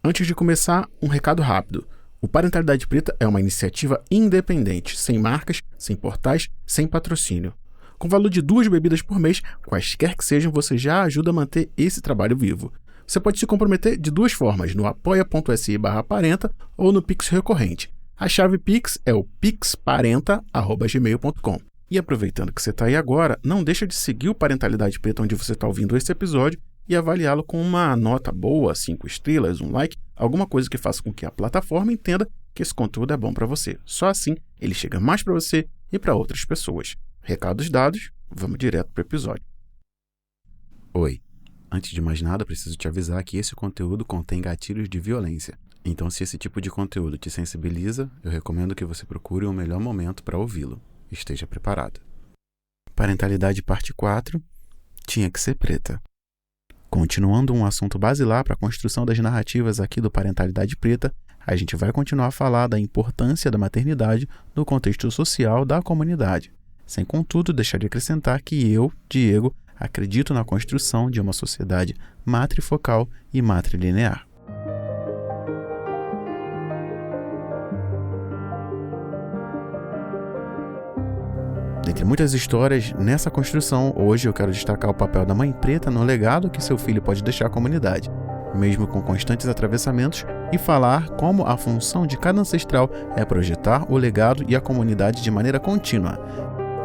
Antes de começar, um recado rápido. O Parentalidade Preta é uma iniciativa independente, sem marcas, sem portais, sem patrocínio. Com valor de 2 bebidas por mês, quaisquer que sejam, você já ajuda a manter esse trabalho vivo. Você pode se comprometer de 2 formas, no apoia.se/parenta ou no Pix recorrente. A chave Pix é o pixparenta@gmail.com. E aproveitando que você está aí agora, não deixa de seguir o Parentalidade Preta onde você está ouvindo esse episódio e avaliá-lo com uma nota boa, 5 estrelas, um like, alguma coisa que faça com que a plataforma entenda que esse conteúdo é bom para você. Só assim ele chega mais para você e para outras pessoas. Recados dados, vamos direto para o episódio. Oi, antes de mais nada preciso te avisar que esse conteúdo contém gatilhos de violência. Então se esse tipo de conteúdo te sensibiliza, eu recomendo que você procure um melhor momento para ouvi-lo. Esteja preparado. Parentalidade parte 4. Tinha que ser preta. Continuando um assunto basilar para a construção das narrativas aqui do Parentalidade Preta, a gente vai continuar a falar da importância da maternidade no contexto social da comunidade, sem contudo deixar de acrescentar que eu, Diego, acredito na construção de uma sociedade matrifocal e matrilinear. Dentre muitas histórias nessa construção, hoje eu quero destacar o papel da mãe preta no legado que seu filho pode deixar à comunidade, mesmo com constantes atravessamentos, e falar como a função de cada ancestral é projetar o legado e a comunidade de maneira contínua.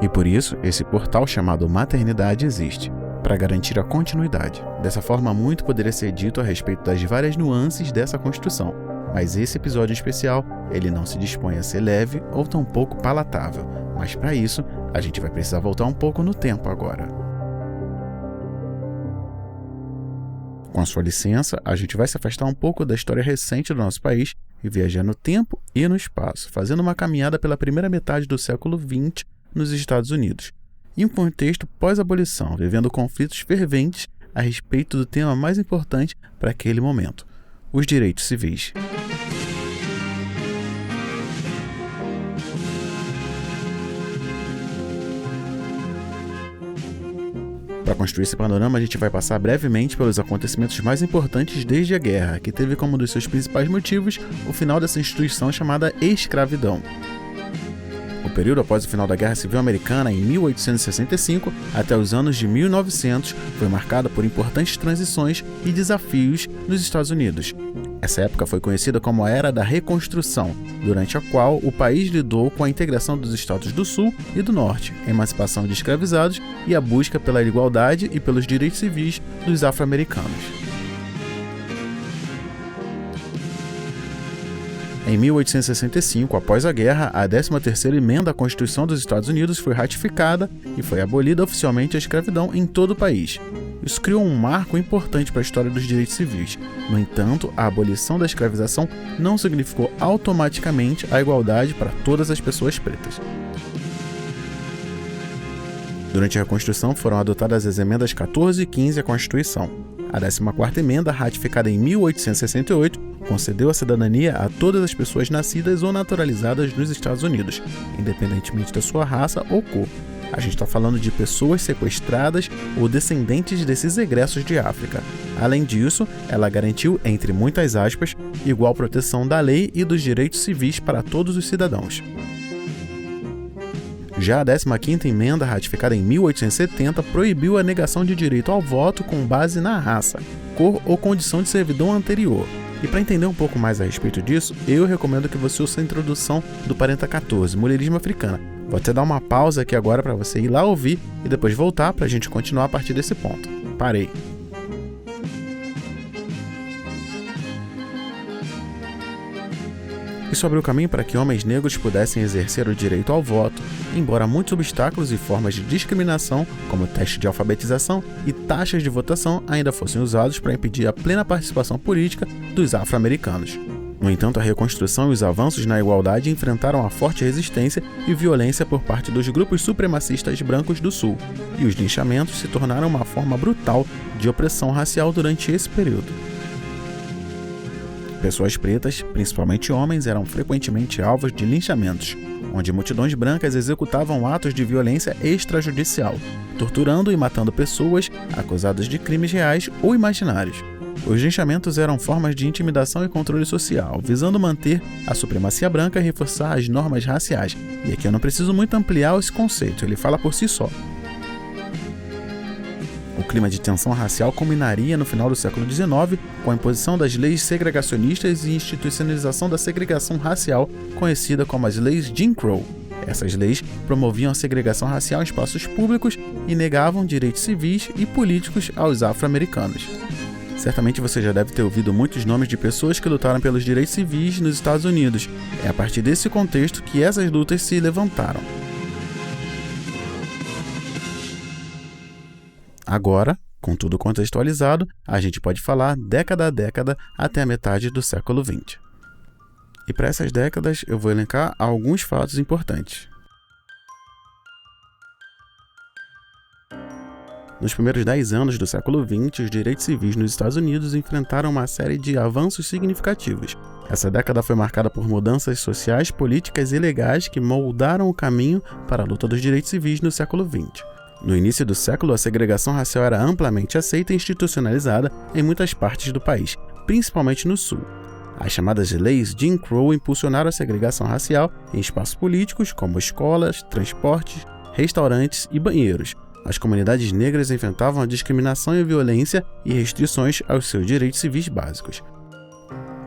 E por isso, esse portal chamado Maternidade existe, para garantir a continuidade. Dessa forma, muito poderia ser dito a respeito das várias nuances dessa construção, mas esse episódio em especial, ele não se dispõe a ser leve ou tampouco palatável, mas para isso, a gente vai precisar voltar um pouco no tempo agora. Com a sua licença, a gente vai se afastar um pouco da história recente do nosso país e viajar no tempo e no espaço, fazendo uma caminhada pela primeira metade do século XX nos Estados Unidos, em um contexto pós-abolição, vivendo conflitos ferventes a respeito do tema mais importante para aquele momento, os direitos civis. Para construir esse panorama, a gente vai passar brevemente pelos acontecimentos mais importantes desde a guerra, que teve como um dos seus principais motivos o final dessa instituição chamada escravidão. O período após o final da Guerra Civil Americana, em 1865, até os anos de 1900, foi marcado por importantes transições e desafios nos Estados Unidos. Essa época foi conhecida como a Era da Reconstrução, durante a qual o país lidou com a integração dos estados do Sul e do Norte, a emancipação de escravizados e a busca pela igualdade e pelos direitos civis dos afro-americanos. Em 1865, após a guerra, a 13ª emenda à Constituição dos Estados Unidos foi ratificada e foi abolida oficialmente a escravidão em todo o país. Isso criou um marco importante para a história dos direitos civis. No entanto, a abolição da escravização não significou automaticamente a igualdade para todas as pessoas pretas. Durante a Reconstrução foram adotadas as emendas 14 e 15 à Constituição. A 14ª emenda, ratificada em 1868, concedeu a cidadania a todas as pessoas nascidas ou naturalizadas nos Estados Unidos, independentemente da sua raça ou cor. A gente está falando de pessoas sequestradas ou descendentes desses egressos de África. Além disso, ela garantiu, entre muitas aspas, igual proteção da lei e dos direitos civis para todos os cidadãos. Já a 15ª emenda, ratificada em 1870, proibiu a negação de direito ao voto com base na raça, cor ou condição de servidão anterior. E para entender um pouco mais a respeito disso, eu recomendo que você ouça a introdução do Parenta 14, Mulherismo Africana. Vou até dar uma pausa aqui agora para você ir lá ouvir e depois voltar para a gente continuar a partir desse ponto. Parei. Isso abriu caminho para que homens negros pudessem exercer o direito ao voto, embora muitos obstáculos e formas de discriminação, como teste de alfabetização e taxas de votação, ainda fossem usados para impedir a plena participação política dos afro-americanos. No entanto, a reconstrução e os avanços na igualdade enfrentaram a forte resistência e violência por parte dos grupos supremacistas brancos do Sul, e os linchamentos se tornaram uma forma brutal de opressão racial durante esse período. Pessoas pretas, principalmente homens, eram frequentemente alvos de linchamentos, onde multidões brancas executavam atos de violência extrajudicial, torturando e matando pessoas acusadas de crimes reais ou imaginários. Os linchamentos eram formas de intimidação e controle social, visando manter a supremacia branca e reforçar as normas raciais. E aqui eu não preciso muito ampliar esse conceito, ele fala por si só. O clima de tensão racial culminaria no final do século XIX com a imposição das leis segregacionistas e institucionalização da segregação racial, conhecida como as leis Jim Crow. Essas leis promoviam a segregação racial em espaços públicos e negavam direitos civis e políticos aos afro-americanos. Certamente você já deve ter ouvido muitos nomes de pessoas que lutaram pelos direitos civis nos Estados Unidos. É a partir desse contexto que essas lutas se levantaram. Agora, com tudo contextualizado, a gente pode falar década a década até a metade do século XX. E para essas décadas eu vou elencar alguns fatos importantes. Nos primeiros 10 anos do século XX, os direitos civis nos Estados Unidos enfrentaram uma série de avanços significativos. Essa década foi marcada por mudanças sociais, políticas e legais que moldaram o caminho para a luta dos direitos civis no século XX. No início do século, a segregação racial era amplamente aceita e institucionalizada em muitas partes do país, principalmente no Sul. As chamadas leis Jim Crow impulsionaram a segregação racial em espaços políticos como escolas, transportes, restaurantes e banheiros. As comunidades negras enfrentavam a discriminação e a violência e restrições aos seus direitos civis básicos.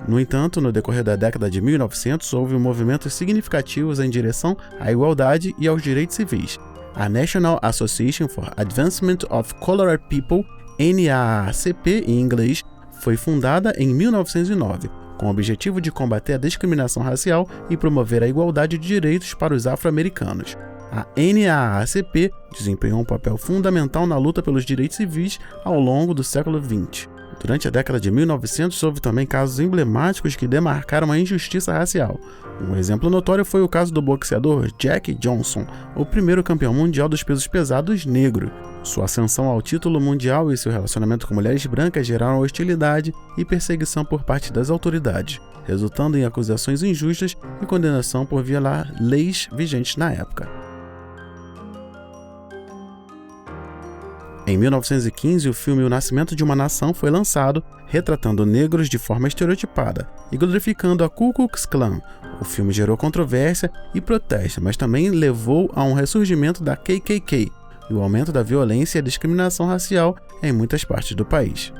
No entanto, no decorrer da década de 1900, houve movimentos significativos em direção à igualdade e aos direitos civis. A National Association for Advancement of Colored People, NAACP em inglês, foi fundada em 1909, com o objetivo de combater a discriminação racial e promover a igualdade de direitos para os afro-americanos. A NAACP desempenhou um papel fundamental na luta pelos direitos civis ao longo do século XX. Durante a década de 1900, houve também casos emblemáticos que demarcaram a injustiça racial. Um exemplo notório foi o caso do boxeador Jack Johnson, o primeiro campeão mundial dos pesos pesados negro. Sua ascensão ao título mundial e seu relacionamento com mulheres brancas geraram hostilidade e perseguição por parte das autoridades, resultando em acusações injustas e condenação por violar leis vigentes na época. Em 1915, o filme O Nascimento de uma Nação foi lançado, retratando negros de forma estereotipada e glorificando a Ku Klux Klan. O filme gerou controvérsia e protesto, mas também levou a um ressurgimento da KKK e o aumento da violência e a discriminação racial em muitas partes do país.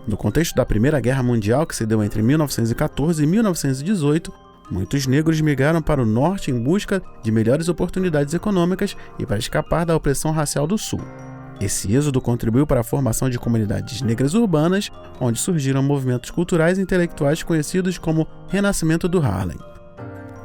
No contexto da Primeira Guerra Mundial, que se deu entre 1914 e 1918, muitos negros migraram para o norte em busca de melhores oportunidades econômicas e para escapar da opressão racial do sul. Esse êxodo contribuiu para a formação de comunidades negras urbanas, onde surgiram movimentos culturais e intelectuais conhecidos como Renascimento do Harlem.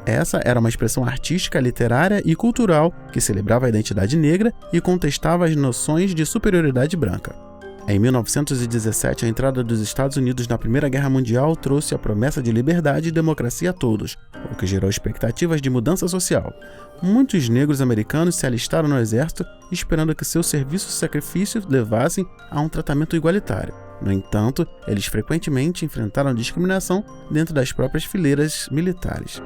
Essa era uma expressão artística, literária e cultural que celebrava a identidade negra e contestava as noções de superioridade branca. Em 1917, a entrada dos Estados Unidos na Primeira Guerra Mundial trouxe a promessa de liberdade e democracia a todos, o que gerou expectativas de mudança social. Muitos negros americanos se alistaram no exército, esperando que seu serviço e sacrifício levassem a um tratamento igualitário. No entanto, eles frequentemente enfrentaram discriminação dentro das próprias fileiras militares.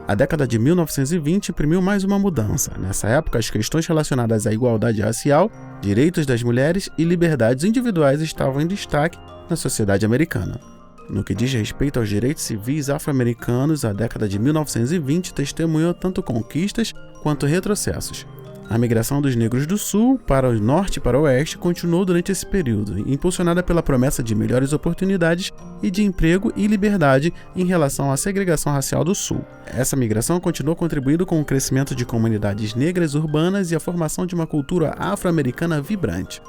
A década de 1920 imprimiu mais uma mudança. Nessa época, as questões relacionadas à igualdade racial, direitos das mulheres e liberdades individuais estavam em destaque na sociedade americana. No que diz respeito aos direitos civis afro-americanos, a década de 1920 testemunhou tanto conquistas quanto retrocessos. A migração dos negros do sul para o norte e para o oeste continuou durante esse período, impulsionada pela promessa de melhores oportunidades e de emprego e liberdade em relação à segregação racial do sul. Essa migração continuou contribuindo com o crescimento de comunidades negras urbanas e a formação de uma cultura afro-americana vibrante.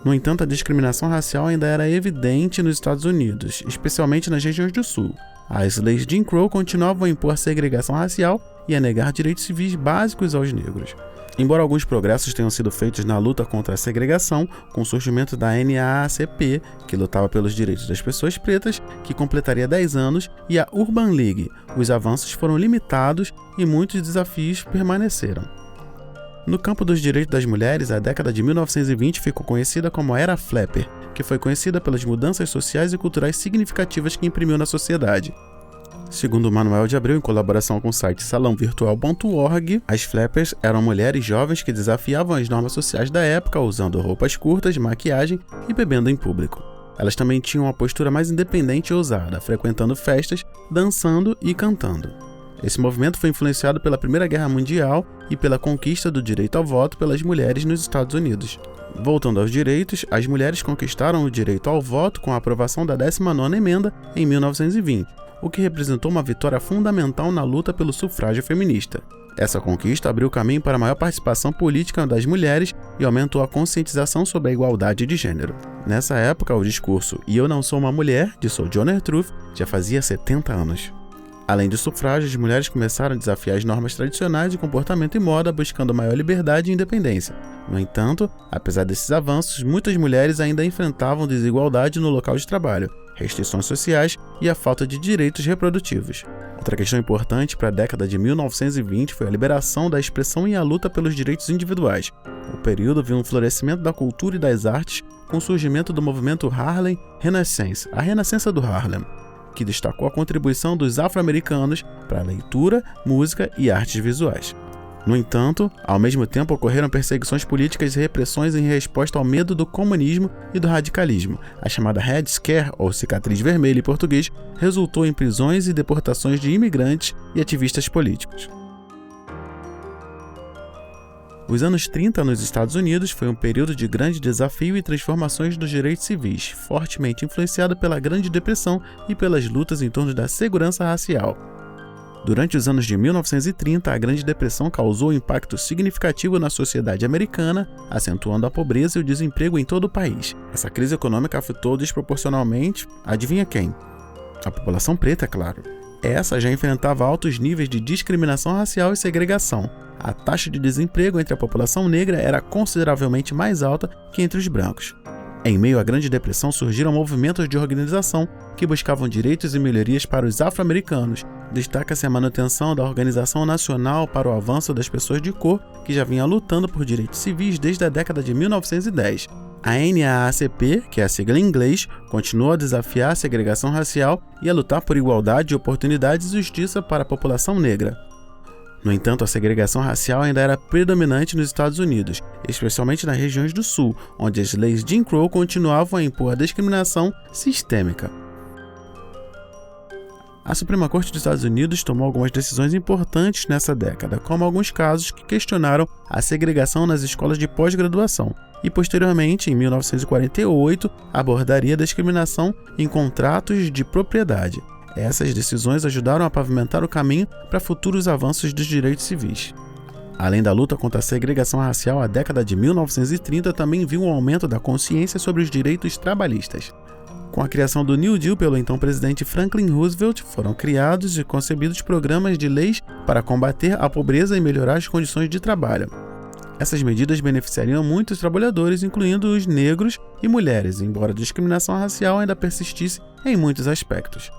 No entanto, a discriminação racial ainda era evidente nos Estados Unidos, especialmente nas regiões do sul. As leis Jim Crow continuavam a impor segregação racial e a negar direitos civis básicos aos negros. Embora alguns progressos tenham sido feitos na luta contra a segregação, com o surgimento da NAACP, que lutava pelos direitos das pessoas pretas, que completaria 10 anos, e a Urban League, os avanços foram limitados e muitos desafios permaneceram. No campo dos direitos das mulheres, a década de 1920 ficou conhecida como a Era Flapper, que foi conhecida pelas mudanças sociais e culturais significativas que imprimiu na sociedade. Segundo Manuel de Abreu, em colaboração com o site salãovirtual.org, as flappers eram mulheres jovens que desafiavam as normas sociais da época usando roupas curtas, maquiagem e bebendo em público. Elas também tinham uma postura mais independente e ousada, frequentando festas, dançando e cantando. Esse movimento foi influenciado pela Primeira Guerra Mundial e pela conquista do direito ao voto pelas mulheres nos Estados Unidos. Voltando aos direitos, as mulheres conquistaram o direito ao voto com a aprovação da 19ª Emenda em 1920, o que representou uma vitória fundamental na luta pelo sufrágio feminista. Essa conquista abriu caminho para a maior participação política das mulheres e aumentou a conscientização sobre a igualdade de gênero. Nessa época, o discurso "E eu não sou uma mulher", de Sojourner Truth, já fazia 70 anos. Além do sufrágio, as mulheres começaram a desafiar as normas tradicionais de comportamento e moda, buscando maior liberdade e independência. No entanto, apesar desses avanços, muitas mulheres ainda enfrentavam desigualdade no local de trabalho, restrições sociais e a falta de direitos reprodutivos. Outra questão importante para a década de 1920 foi a liberação da expressão e a luta pelos direitos individuais. O período viu um florescimento da cultura e das artes, com o surgimento do movimento Harlem Renaissance, a Renascença do Harlem, que destacou a contribuição dos afro-americanos para a leitura, música e artes visuais. No entanto, ao mesmo tempo ocorreram perseguições políticas e repressões em resposta ao medo do comunismo e do radicalismo. A chamada Red Scare, ou cicatriz vermelha em português, resultou em prisões e deportações de imigrantes e ativistas políticos. Os anos 30 nos Estados Unidos foi um período de grande desafio e transformações dos direitos civis, fortemente influenciado pela Grande Depressão e pelas lutas em torno da segurança racial. Durante os anos de 1930, a Grande Depressão causou um impacto significativo na sociedade americana, acentuando a pobreza e o desemprego em todo o país. Essa crise econômica afetou desproporcionalmente, adivinha quem? A população preta, é claro. Essa já enfrentava altos níveis de discriminação racial e segregação. A taxa de desemprego entre a população negra era consideravelmente mais alta que entre os brancos. Em meio à Grande Depressão surgiram movimentos de organização que buscavam direitos e melhorias para os afro-americanos. Destaca-se a manutenção da Organização Nacional para o Avanço das Pessoas de Cor, que já vinha lutando por direitos civis desde a década de 1910. A NAACP, que é a sigla em inglês, continuou a desafiar a segregação racial e a lutar por igualdade de oportunidades e justiça para a população negra. No entanto, a segregação racial ainda era predominante nos Estados Unidos, especialmente nas regiões do Sul, onde as leis Jim Crow continuavam a impor a discriminação sistêmica. A Suprema Corte dos Estados Unidos tomou algumas decisões importantes nessa década, como alguns casos que questionaram a segregação nas escolas de pós-graduação, e posteriormente, em 1948, abordaria a discriminação em contratos de propriedade. Essas decisões ajudaram a pavimentar o caminho para futuros avanços dos direitos civis. Além da luta contra a segregação racial, a década de 1930 também viu um aumento da consciência sobre os direitos trabalhistas. Com a criação do New Deal pelo então presidente Franklin Roosevelt, foram criados e concebidos programas de leis para combater a pobreza e melhorar as condições de trabalho. Essas medidas beneficiariam muitos trabalhadores, incluindo os negros e mulheres, embora a discriminação racial ainda persistisse em muitos aspectos.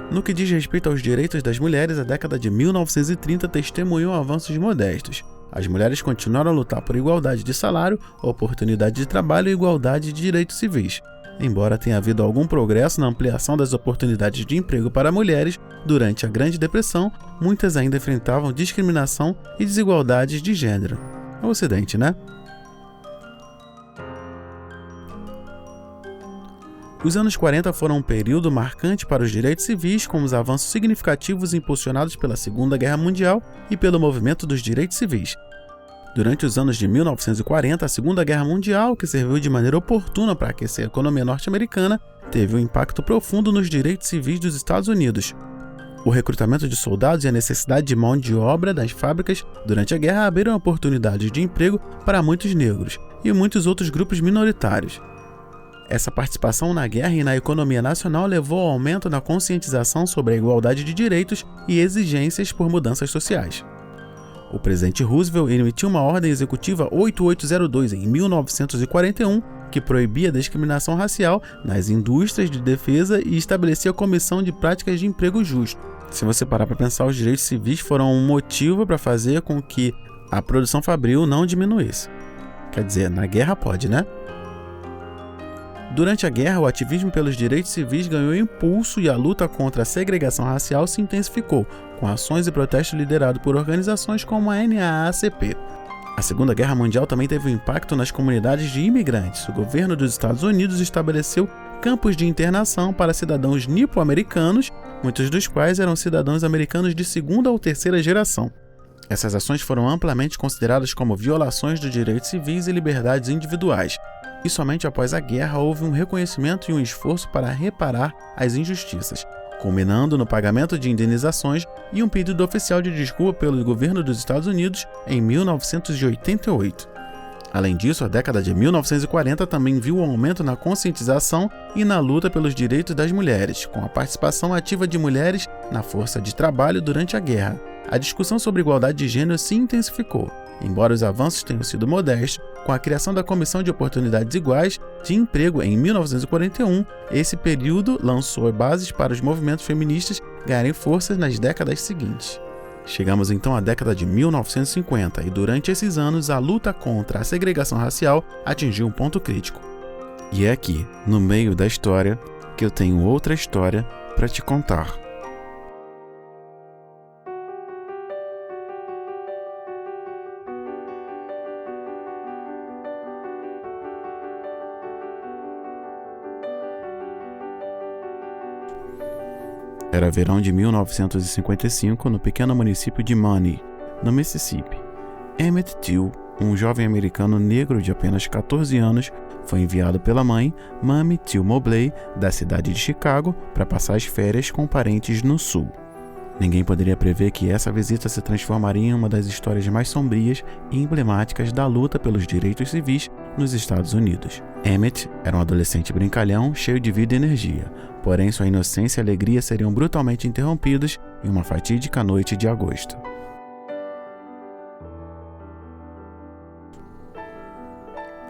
No que diz respeito aos direitos das mulheres, a década de 1930 testemunhou avanços modestos. As mulheres continuaram a lutar por igualdade de salário, oportunidade de trabalho e igualdade de direitos civis. Embora tenha havido algum progresso na ampliação das oportunidades de emprego para mulheres, durante a Grande Depressão, muitas ainda enfrentavam discriminação e desigualdades de gênero. O Ocidente, né? Os anos 40 foram um período marcante para os direitos civis, com os avanços significativos impulsionados pela Segunda Guerra Mundial e pelo movimento dos direitos civis. Durante os anos de 1940, a Segunda Guerra Mundial, que serviu de maneira oportuna para aquecer a economia norte-americana, teve um impacto profundo nos direitos civis dos Estados Unidos. O recrutamento de soldados e a necessidade de mão de obra das fábricas durante a guerra abriram oportunidades de emprego para muitos negros e muitos outros grupos minoritários. Essa participação na guerra e na economia nacional levou ao aumento na conscientização sobre a igualdade de direitos e exigências por mudanças sociais. O presidente Roosevelt emitiu uma ordem executiva 8802 em 1941 que proibia a discriminação racial nas indústrias de defesa e estabelecia a Comissão de Práticas de Emprego Justo. Se você parar para pensar, os direitos civis foram um motivo para fazer com que a produção fabril não diminuísse. Quer dizer, na guerra pode, né? Durante a guerra, o ativismo pelos direitos civis ganhou impulso e a luta contra a segregação racial se intensificou, com ações e protestos liderados por organizações como a NAACP. A Segunda Guerra Mundial também teve um impacto nas comunidades de imigrantes. O governo dos Estados Unidos estabeleceu campos de internação para cidadãos nipo-americanos, muitos dos quais eram cidadãos americanos de segunda ou terceira geração. Essas ações foram amplamente consideradas como violações dos direitos civis e liberdades individuais, e somente após a guerra houve um reconhecimento e um esforço para reparar as injustiças, culminando no pagamento de indenizações e um pedido oficial de desculpa pelo governo dos Estados Unidos em 1988. Além disso, a década de 1940 também viu um aumento na conscientização e na luta pelos direitos das mulheres, com a participação ativa de mulheres na força de trabalho durante a guerra. A discussão sobre igualdade de gênero se intensificou, embora os avanços tenham sido modestos. Com a criação da Comissão de Oportunidades Iguais de Emprego em 1941, esse período lançou bases para os movimentos feministas ganharem força nas décadas seguintes. Chegamos então à década de 1950 e durante esses anos a luta contra a segregação racial atingiu um ponto crítico. E é aqui, no meio da história, que eu tenho outra história para te contar. Era verão de 1955 no pequeno município de Money, no Mississippi. Emmett Till, um jovem americano negro de apenas 14 anos, foi enviado pela mãe, Mamie Till Mobley, da cidade de Chicago, para passar as férias com parentes no sul. Ninguém poderia prever que essa visita se transformaria em uma das histórias mais sombrias e emblemáticas da luta pelos direitos civis nos Estados Unidos. Emmett era um adolescente brincalhão, cheio de vida e energia, porém sua inocência e alegria seriam brutalmente interrompidos em uma fatídica noite de agosto.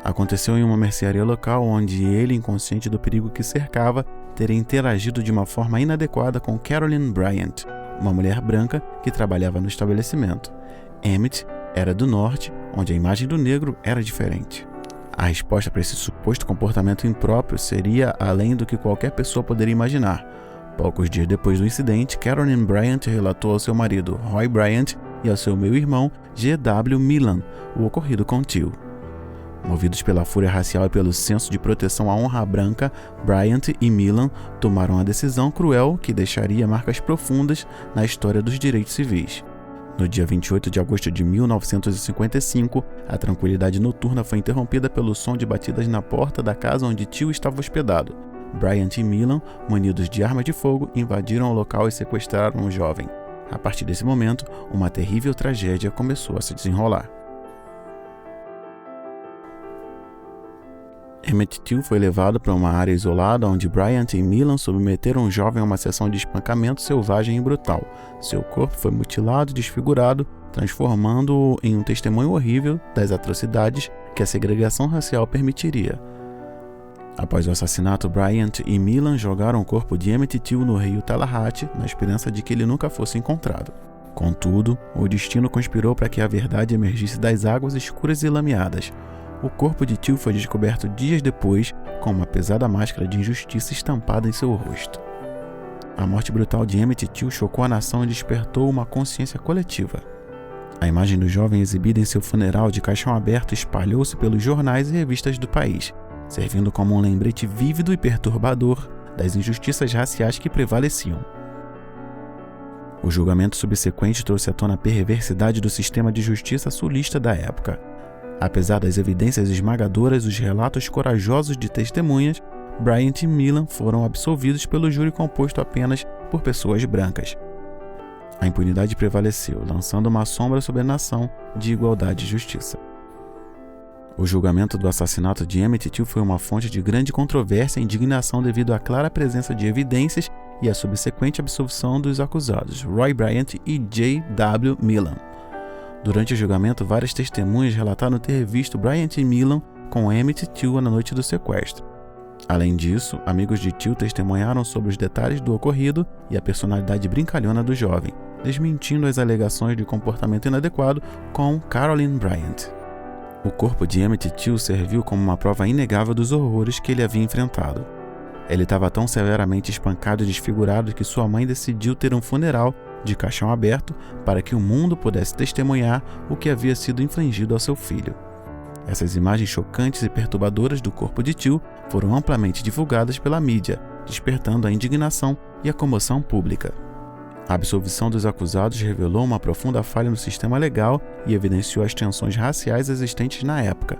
Aconteceu em uma mercearia local onde ele, inconsciente do perigo que cercava, teria interagido de uma forma inadequada com Carolyn Bryant, uma mulher branca que trabalhava no estabelecimento. Emmett era do norte, onde a imagem do negro era diferente. A resposta para esse suposto comportamento impróprio seria além do que qualquer pessoa poderia imaginar. Poucos dias depois do incidente, Carolyn Bryant relatou ao seu marido, Roy Bryant, e ao seu meio-irmão, G.W. Milan, o ocorrido com Till. Movidos pela fúria racial e pelo senso de proteção à honra branca, Bryant e Milan tomaram a decisão cruel que deixaria marcas profundas na história dos direitos civis. No dia 28 de agosto de 1955, a tranquilidade noturna foi interrompida pelo som de batidas na porta da casa onde Till estava hospedado. Bryant e Milan, munidos de armas de fogo, invadiram o local e sequestraram o jovem. A partir desse momento, uma terrível tragédia começou a se desenrolar. Emmett Till foi levado para uma área isolada onde Bryant e Milan submeteram o jovem a uma sessão de espancamento selvagem e brutal. Seu corpo foi mutilado e desfigurado, transformando-o em um testemunho horrível das atrocidades que a segregação racial permitiria. Após o assassinato, Bryant e Milan jogaram o corpo de Emmett Till no rio Tallahatchie, na esperança de que ele nunca fosse encontrado. Contudo, o destino conspirou para que a verdade emergisse das águas escuras e lameadas. O corpo de Till foi descoberto dias depois, com uma pesada máscara de injustiça estampada em seu rosto. A morte brutal de Emmett Till chocou a nação e despertou uma consciência coletiva. A imagem do jovem exibida em seu funeral de caixão aberto espalhou-se pelos jornais e revistas do país, servindo como um lembrete vívido e perturbador das injustiças raciais que prevaleciam. O julgamento subsequente trouxe à tona a perversidade do sistema de justiça sulista da época. Apesar das evidências esmagadoras e os relatos corajosos de testemunhas, Bryant e Milan foram absolvidos pelo júri composto apenas por pessoas brancas. A impunidade prevaleceu, lançando uma sombra sobre a nação de igualdade e justiça. O julgamento do assassinato de Emmett Till foi uma fonte de grande controvérsia e indignação devido à clara presença de evidências e à subsequente absolvição dos acusados, Roy Bryant e J.W. Milan. Durante o julgamento, várias testemunhas relataram ter visto Bryant e Milan com Emmett Till na noite do sequestro. Além disso, amigos de Till testemunharam sobre os detalhes do ocorrido e a personalidade brincalhona do jovem, desmentindo as alegações de comportamento inadequado com Carolyn Bryant. O corpo de Emmett Till serviu como uma prova inegável dos horrores que ele havia enfrentado. Ele estava tão severamente espancado e desfigurado que sua mãe decidiu ter um funeral de caixão aberto para que o mundo pudesse testemunhar o que havia sido infligido ao seu filho. Essas imagens chocantes e perturbadoras do corpo de Till foram amplamente divulgadas pela mídia, despertando a indignação e a comoção pública. A absolvição dos acusados revelou uma profunda falha no sistema legal e evidenciou as tensões raciais existentes na época.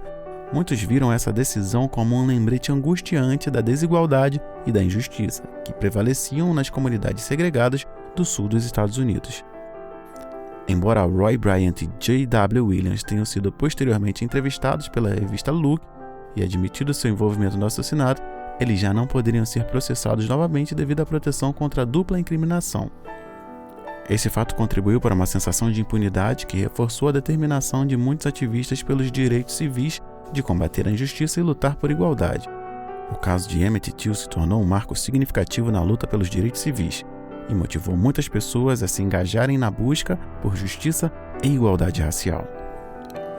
Muitos viram essa decisão como um lembrete angustiante da desigualdade e da injustiça que prevaleciam nas comunidades segregadas do sul dos Estados Unidos. Embora Roy Bryant e J.W. Williams tenham sido posteriormente entrevistados pela revista Look e admitido seu envolvimento no assassinato, eles já não poderiam ser processados novamente devido à proteção contra a dupla incriminação. Esse fato contribuiu para uma sensação de impunidade que reforçou a determinação de muitos ativistas pelos direitos civis de combater a injustiça e lutar por igualdade. O caso de Emmett Till se tornou um marco significativo na luta pelos direitos civis e motivou muitas pessoas a se engajarem na busca por justiça e igualdade racial.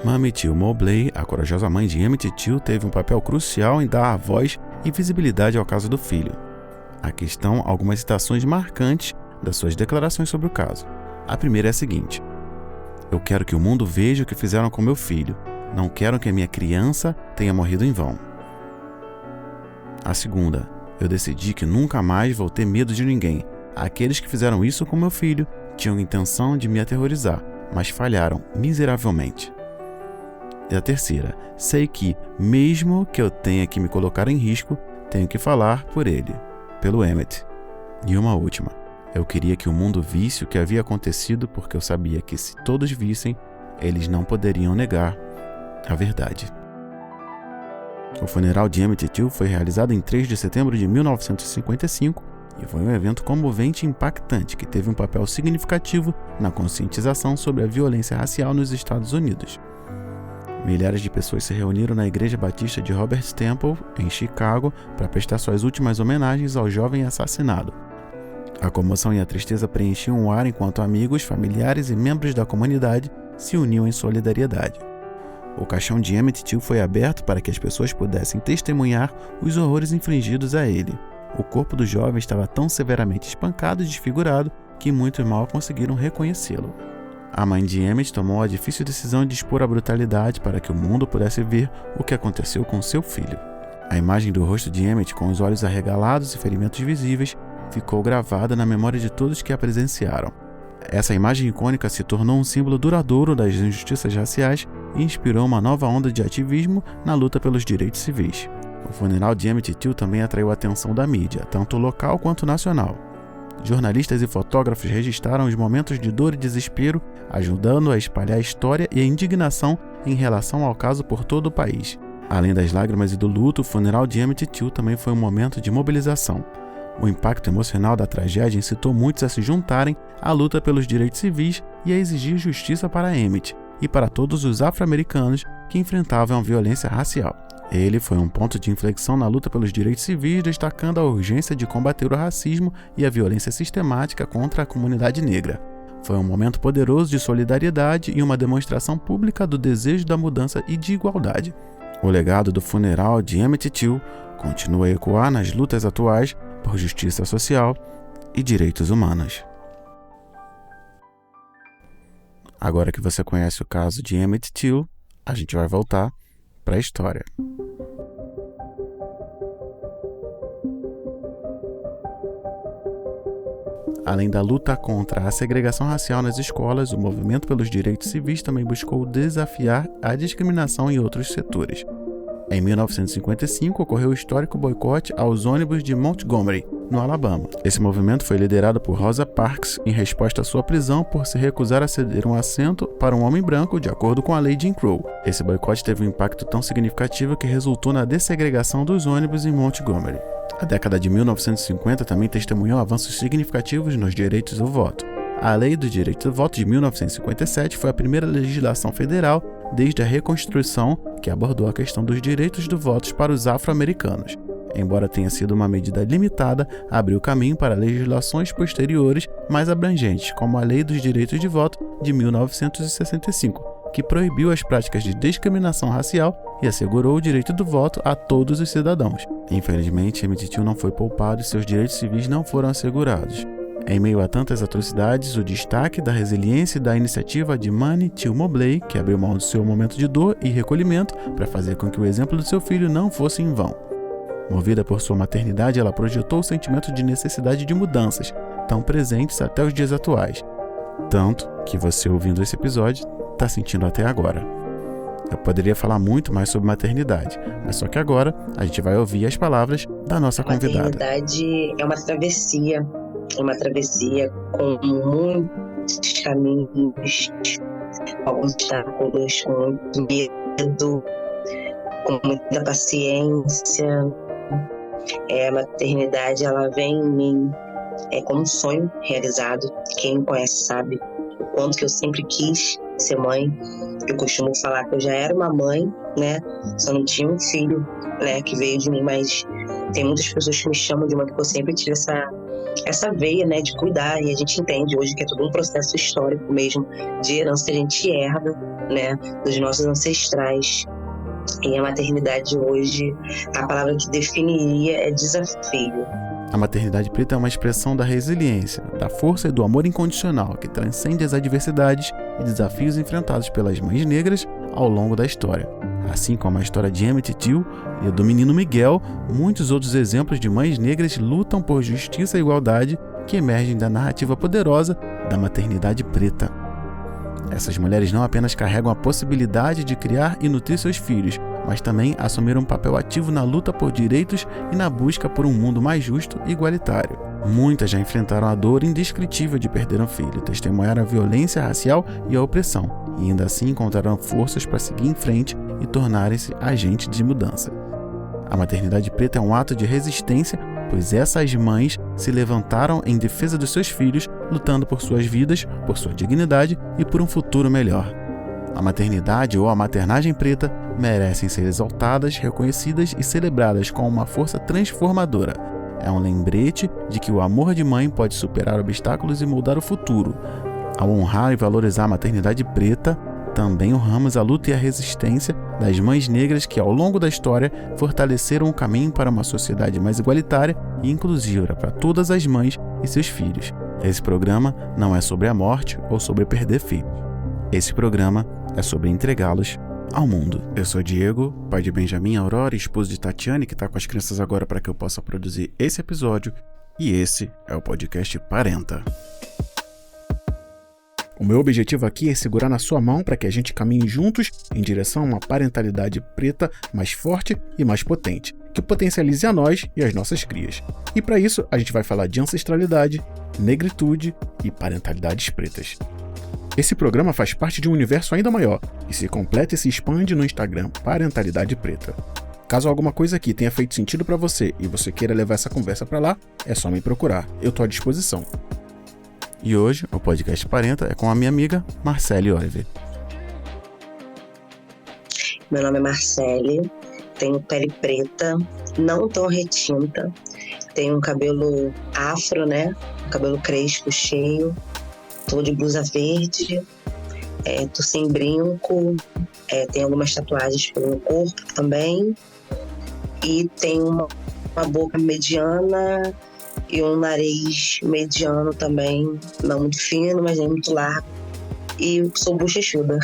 Mamie Till Mobley, a corajosa mãe de Emmett Till, teve um papel crucial em dar voz e visibilidade ao caso do filho. Aqui estão algumas citações marcantes das suas declarações sobre o caso. A primeira é a seguinte: "Eu quero que o mundo veja o que fizeram com meu filho. Não quero que a minha criança tenha morrido em vão." A segunda: "Eu decidi que nunca mais vou ter medo de ninguém. Aqueles que fizeram isso com meu filho tinham intenção de me aterrorizar, mas falharam miseravelmente." E a terceira: "Sei que, mesmo que eu tenha que me colocar em risco, tenho que falar por ele, pelo Emmett." E uma última: "Eu queria que o mundo visse o que havia acontecido porque eu sabia que se todos vissem, eles não poderiam negar a verdade." O funeral de Emmett Till foi realizado em 3 de setembro de 1955 e foi um evento comovente e impactante que teve um papel significativo na conscientização sobre a violência racial nos Estados Unidos. Milhares de pessoas se reuniram na Igreja Batista de Robert Temple, em Chicago, para prestar suas últimas homenagens ao jovem assassinado. A comoção e a tristeza preenchiam o ar enquanto amigos, familiares e membros da comunidade se uniam em solidariedade. O caixão de Emmett Till foi aberto para que as pessoas pudessem testemunhar os horrores infligidos a ele. O corpo do jovem estava tão severamente espancado e desfigurado que muitos mal conseguiram reconhecê-lo. A mãe de Emmett tomou a difícil decisão de expor a brutalidade para que o mundo pudesse ver o que aconteceu com seu filho. A imagem do rosto de Emmett, com os olhos arregalados e ferimentos visíveis, ficou gravada na memória de todos que a presenciaram. Essa imagem icônica se tornou um símbolo duradouro das injustiças raciais e inspirou uma nova onda de ativismo na luta pelos direitos civis. O funeral de Emmett Till também atraiu a atenção da mídia, tanto local quanto nacional. Jornalistas e fotógrafos registraram os momentos de dor e desespero, ajudando a espalhar a história e a indignação em relação ao caso por todo o país. Além das lágrimas e do luto, o funeral de Emmett Till também foi um momento de mobilização. O impacto emocional da tragédia incitou muitos a se juntarem à luta pelos direitos civis e a exigir justiça para Emmett e para todos os afro-americanos que enfrentavam a violência racial. Ele foi um ponto de inflexão na luta pelos direitos civis, destacando a urgência de combater o racismo e a violência sistemática contra a comunidade negra. Foi um momento poderoso de solidariedade e uma demonstração pública do desejo da mudança e de igualdade. O legado do funeral de Emmett Till continua a ecoar nas lutas atuais por justiça social e direitos humanos. Agora que você conhece o caso de Emmett Till, a gente vai voltar para a história. Além da luta contra a segregação racial nas escolas, o movimento pelos direitos civis também buscou desafiar a discriminação em outros setores. Em 1955, ocorreu o histórico boicote aos ônibus de Montgomery, no Alabama. Esse movimento foi liderado por Rosa Parks em resposta à sua prisão por se recusar a ceder um assento para um homem branco, de acordo com a lei Jim Crow. Esse boicote teve um impacto tão significativo que resultou na dessegregação dos ônibus em Montgomery. A década de 1950 também testemunhou avanços significativos nos direitos do voto. A Lei do Direito do Voto de 1957 foi a primeira legislação federal desde a Reconstrução que abordou a questão dos direitos do voto para os afro-americanos. Embora tenha sido uma medida limitada, abriu caminho para legislações posteriores mais abrangentes, como a Lei dos Direitos de Voto de 1965, que proibiu as práticas de discriminação racial e assegurou o direito do voto a todos os cidadãos. Infelizmente, Emmett Till não foi poupado e seus direitos civis não foram assegurados. Em meio a tantas atrocidades, o destaque da resiliência e da iniciativa de Mani Till Mobley, que abriu mão do seu momento de dor e recolhimento para fazer com que o exemplo do seu filho não fosse em vão. Movida por sua maternidade, ela projetou o sentimento de necessidade de mudanças, tão presentes até os dias atuais. Tanto que você, ouvindo esse episódio, está sentindo até agora. Eu poderia falar muito mais sobre maternidade, mas só que agora a gente vai ouvir as palavras da nossa convidada. Maternidade é uma travessia com muitos caminhos, alguns obstáculos, com muito medo, com muita paciência. A maternidade, ela vem em mim como um sonho realizado. Quem me conhece sabe o quanto que eu sempre quis ser mãe. Eu costumo falar que eu já era uma mãe, né? Só não tinha um filho, né, que veio de mim, mas tem muitas pessoas que me chamam de mãe, porque eu sempre tive essa veia, né, de cuidar, e a gente entende hoje que é todo um processo histórico mesmo, de herança que a gente herda, né, dos nossos ancestrais. E a maternidade hoje, a palavra que definiria é desafio. A maternidade preta é uma expressão da resiliência, da força e do amor incondicional que transcende as adversidades e desafios enfrentados pelas mães negras ao longo da história. Assim como a história de Emmett Till e a do menino Miguel, muitos outros exemplos de mães negras lutam por justiça e igualdade que emergem da narrativa poderosa da maternidade preta. Essas mulheres não apenas carregam a possibilidade de criar e nutrir seus filhos, mas também assumiram um papel ativo na luta por direitos e na busca por um mundo mais justo e igualitário. Muitas já enfrentaram a dor indescritível de perder um filho, testemunharam a violência racial e a opressão, e ainda assim encontraram forças para seguir em frente e tornarem-se agentes de mudança. A maternidade preta é um ato de resistência, pois essas mães se levantaram em defesa dos seus filhos, lutando por suas vidas, por sua dignidade e por um futuro melhor. A maternidade ou a maternagem preta merecem ser exaltadas, reconhecidas e celebradas com uma força transformadora. É um lembrete de que o amor de mãe pode superar obstáculos e moldar o futuro. Ao honrar e valorizar a maternidade preta, também honramos a luta e a resistência das mães negras que, ao longo da história, fortaleceram o caminho para uma sociedade mais igualitária e inclusiva para todas as mães e seus filhos. Esse programa não é sobre a morte ou sobre perder filhos. Esse programa é sobre entregá-los ao mundo. Eu sou Diego, pai de Benjamin, Aurora, esposo de Tatiane, que está com as crianças agora para que eu possa produzir esse episódio, e esse é o podcast Parenta. O meu objetivo aqui é segurar na sua mão para que a gente caminhe juntos em direção a uma parentalidade preta mais forte e mais potente, que potencialize a nós e as nossas crias. E para isso, a gente vai falar de ancestralidade, negritude e parentalidades pretas. Esse programa faz parte de um universo ainda maior e se completa e se expande no Instagram Parentalidade Preta. Caso alguma coisa aqui tenha feito sentido para você e você queira levar essa conversa para lá, é só me procurar, eu estou à disposição. E hoje, o podcast Parenta é com a minha amiga Marcele Oliver. Meu nome é Marcele, tenho pele preta, não tão retinta, tenho um cabelo afro, né? Um cabelo crespo, cheio, tô de blusa verde, tô sem brinco, tenho algumas tatuagens pelo corpo também, e tenho uma boca mediana e um nariz mediano também, não muito fino, mas nem muito largo, e sou bochechuda.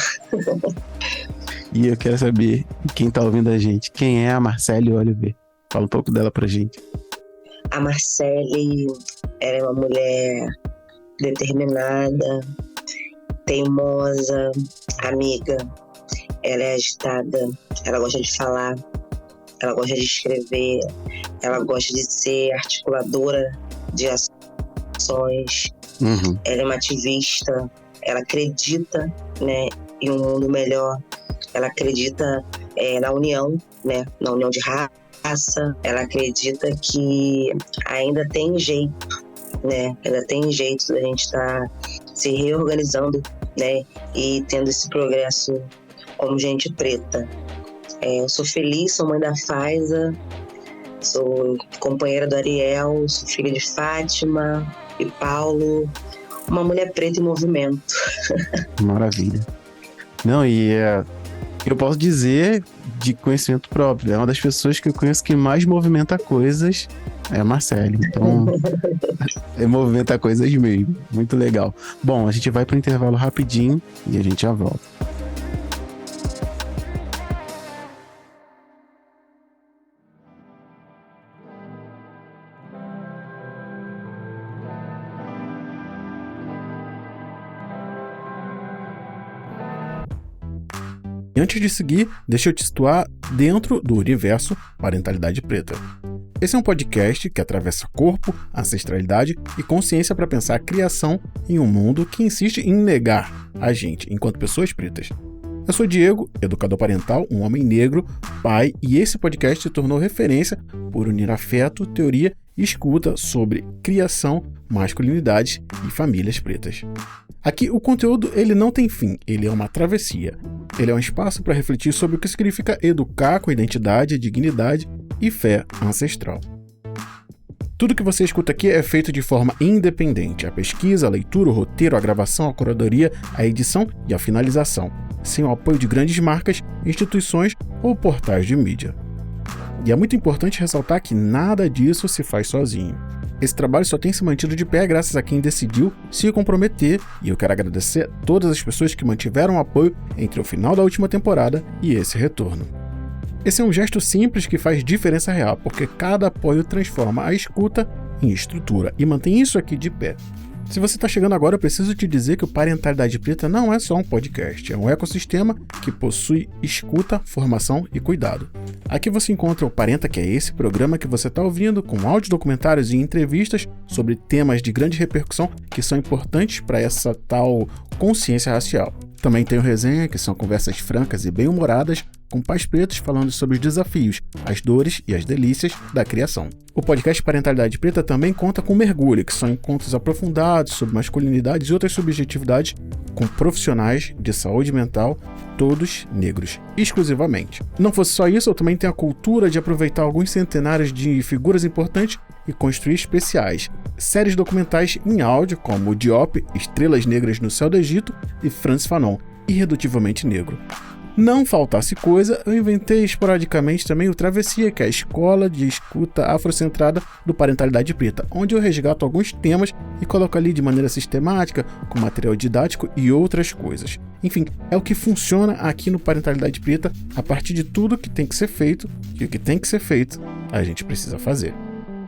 E eu quero saber, quem tá ouvindo a gente, quem é a Marcele Oliver? Fala um pouco dela pra gente. A Marcele, ela é uma mulher determinada, teimosa, amiga. Ela é agitada, ela gosta de falar, ela gosta de escrever, ela gosta de ser articuladora de ações. Ela é uma ativista, ela acredita, né, em um mundo melhor, ela acredita na união, né, na união de raça, ela acredita que ainda tem jeito, né, ainda tem jeito da gente estar se reorganizando, né, e tendo esse progresso como gente preta. Eu sou feliz, sou mãe da Faiza, sou companheira do Ariel, sou filha de Fátima e Paulo, uma mulher preta em movimento. Maravilha. Não, eu posso dizer de conhecimento próprio, é uma das pessoas que eu conheço que mais movimenta coisas, é a Marcele. Então, movimenta coisas mesmo. Muito legal. Bom, a gente vai para o intervalo rapidinho e a gente já volta. E antes de seguir, deixa eu te situar dentro do universo Parentalidade Preta. Esse é um podcast que atravessa corpo, ancestralidade e consciência para pensar a criação em um mundo que insiste em negar a gente enquanto pessoas pretas. Eu sou Diego, educador parental, um homem negro, pai, e esse podcast se tornou referência por unir afeto, teoria e escuta sobre criação, masculinidade e famílias pretas. Aqui o conteúdo ele não tem fim, ele é uma travessia. Ele é um espaço para refletir sobre o que significa educar com identidade, dignidade e fé ancestral. Tudo que você escuta aqui é feito de forma independente. A pesquisa, a leitura, o roteiro, a gravação, a curadoria, a edição e a finalização, sem o apoio de grandes marcas, instituições ou portais de mídia. E é muito importante ressaltar que nada disso se faz sozinho. Esse trabalho só tem se mantido de pé graças a quem decidiu se comprometer, e eu quero agradecer a todas as pessoas que mantiveram o apoio entre o final da última temporada e esse retorno. Esse é um gesto simples que faz diferença real, porque cada apoio transforma a escuta em estrutura e mantém isso aqui de pé. Se você está chegando agora, eu preciso te dizer que o Parentalidade Preta não é só um podcast, é um ecossistema que possui escuta, formação e cuidado. Aqui você encontra o Parenta, que é esse programa que você está ouvindo, com áudios, documentários e entrevistas sobre temas de grande repercussão que são importantes para essa tal consciência racial. Também tem o Resenha, que são conversas francas e bem-humoradas com pais pretos falando sobre os desafios, as dores e as delícias da criação. O podcast Parentalidade Preta também conta com Mergulho, que são encontros aprofundados sobre masculinidades e outras subjetividades com profissionais de saúde mental, todos negros, exclusivamente. Não fosse só isso, eu também tenho a cultura de aproveitar alguns centenários de figuras importantes e construir especiais, séries documentais em áudio como Diop, Estrelas Negras no Céu do Egito e Frantz Fanon, Irredutivelmente Negro. Não faltasse coisa, eu inventei esporadicamente também o Travessia, que é a escola de escuta afrocentrada do Parentalidade Preta, onde eu resgato alguns temas e coloco ali de maneira sistemática, com material didático e outras coisas. Enfim, é o que funciona aqui no Parentalidade Preta a partir de tudo que tem que ser feito, e o que tem que ser feito, a gente precisa fazer.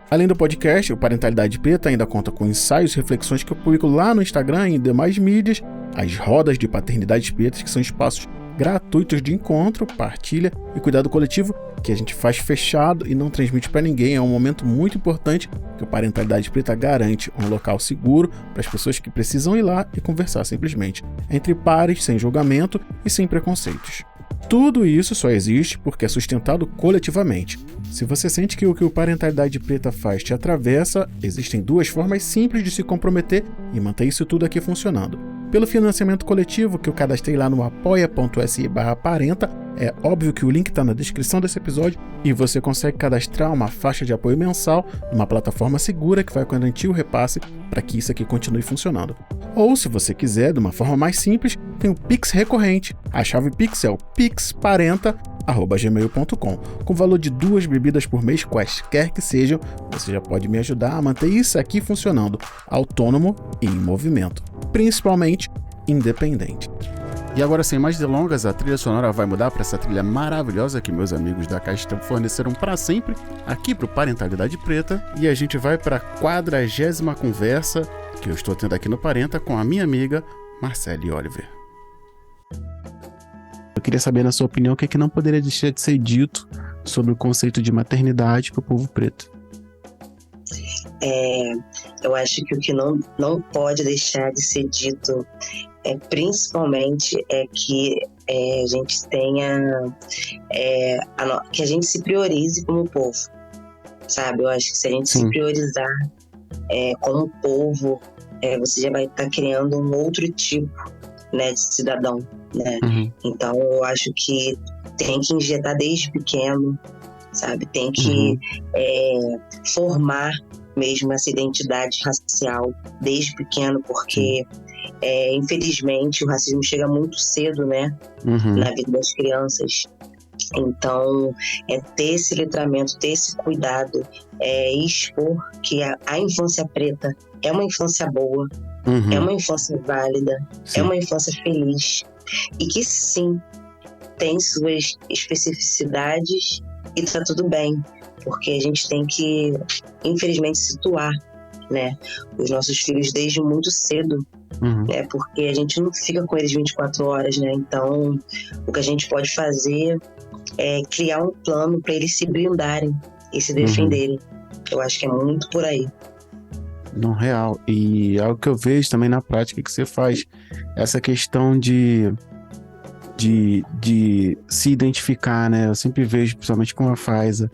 Além do podcast, o Parentalidade Preta ainda conta com ensaios e reflexões que eu publico lá no Instagram e em demais mídias, as rodas de paternidades pretas, que são espaços gratuitos de encontro, partilha e cuidado coletivo que a gente faz fechado e não transmite para ninguém. É um momento muito importante que o Parentalidade Preta garante um local seguro para as pessoas que precisam ir lá e conversar simplesmente, entre pares, sem julgamento e sem preconceitos. Tudo isso só existe porque é sustentado coletivamente. Se você sente que o Parentalidade Preta faz te atravessa, existem duas formas simples de se comprometer e manter isso tudo aqui funcionando. Pelo financiamento coletivo que eu cadastrei lá no apoia.se/parenta, é óbvio que o link está na descrição desse episódio e você consegue cadastrar uma faixa de apoio mensal numa plataforma segura que vai garantir o repasse para que isso aqui continue funcionando. Ou, se você quiser, de uma forma mais simples, tem o Pix recorrente. A chave Pix é o pixparenta@gmail.com. Com o valor de 2 bebidas por mês, quaisquer que sejam, você já pode me ajudar a manter isso aqui funcionando, autônomo e em movimento, principalmente independente. E agora, sem mais delongas, a trilha sonora vai mudar para essa trilha maravilhosa que meus amigos da Caixa forneceram para sempre aqui para o Parentalidade Preta, e a gente vai para a 40ª conversa que eu estou tendo aqui no Parenta com a minha amiga Marcele Oliver. Eu queria saber, na sua opinião, o que é que não poderia deixar de ser dito sobre o conceito de maternidade para o povo preto. Eu acho que o que não pode deixar de ser dito principalmente que a gente tenha que a gente se priorize como povo, sabe? Eu acho que se a gente se priorizar como povo, você já vai estar criando um outro tipo, né, de cidadão, né? Então eu acho que tem que injetar desde pequeno, sabe? Tem que formar mesmo essa identidade racial desde pequeno, porque Infelizmente, o racismo chega muito cedo, né, na vida das crianças. Então, ter esse letramento, ter esse cuidado, expor que a infância preta é uma infância boa, é uma infância válida, é uma infância feliz, e que sim, tem suas especificidades e tá tudo bem, porque a gente tem que, infelizmente, situar, né, os nossos filhos desde muito cedo, né, porque a gente não fica com eles 24 horas, né, então o que a gente pode fazer é criar um plano para eles se blindarem e se defenderem. Eu acho que é muito por aí. Não, real. E algo que eu vejo também na prática que você faz, essa questão de se identificar, né? Eu sempre vejo, principalmente com a Faiza,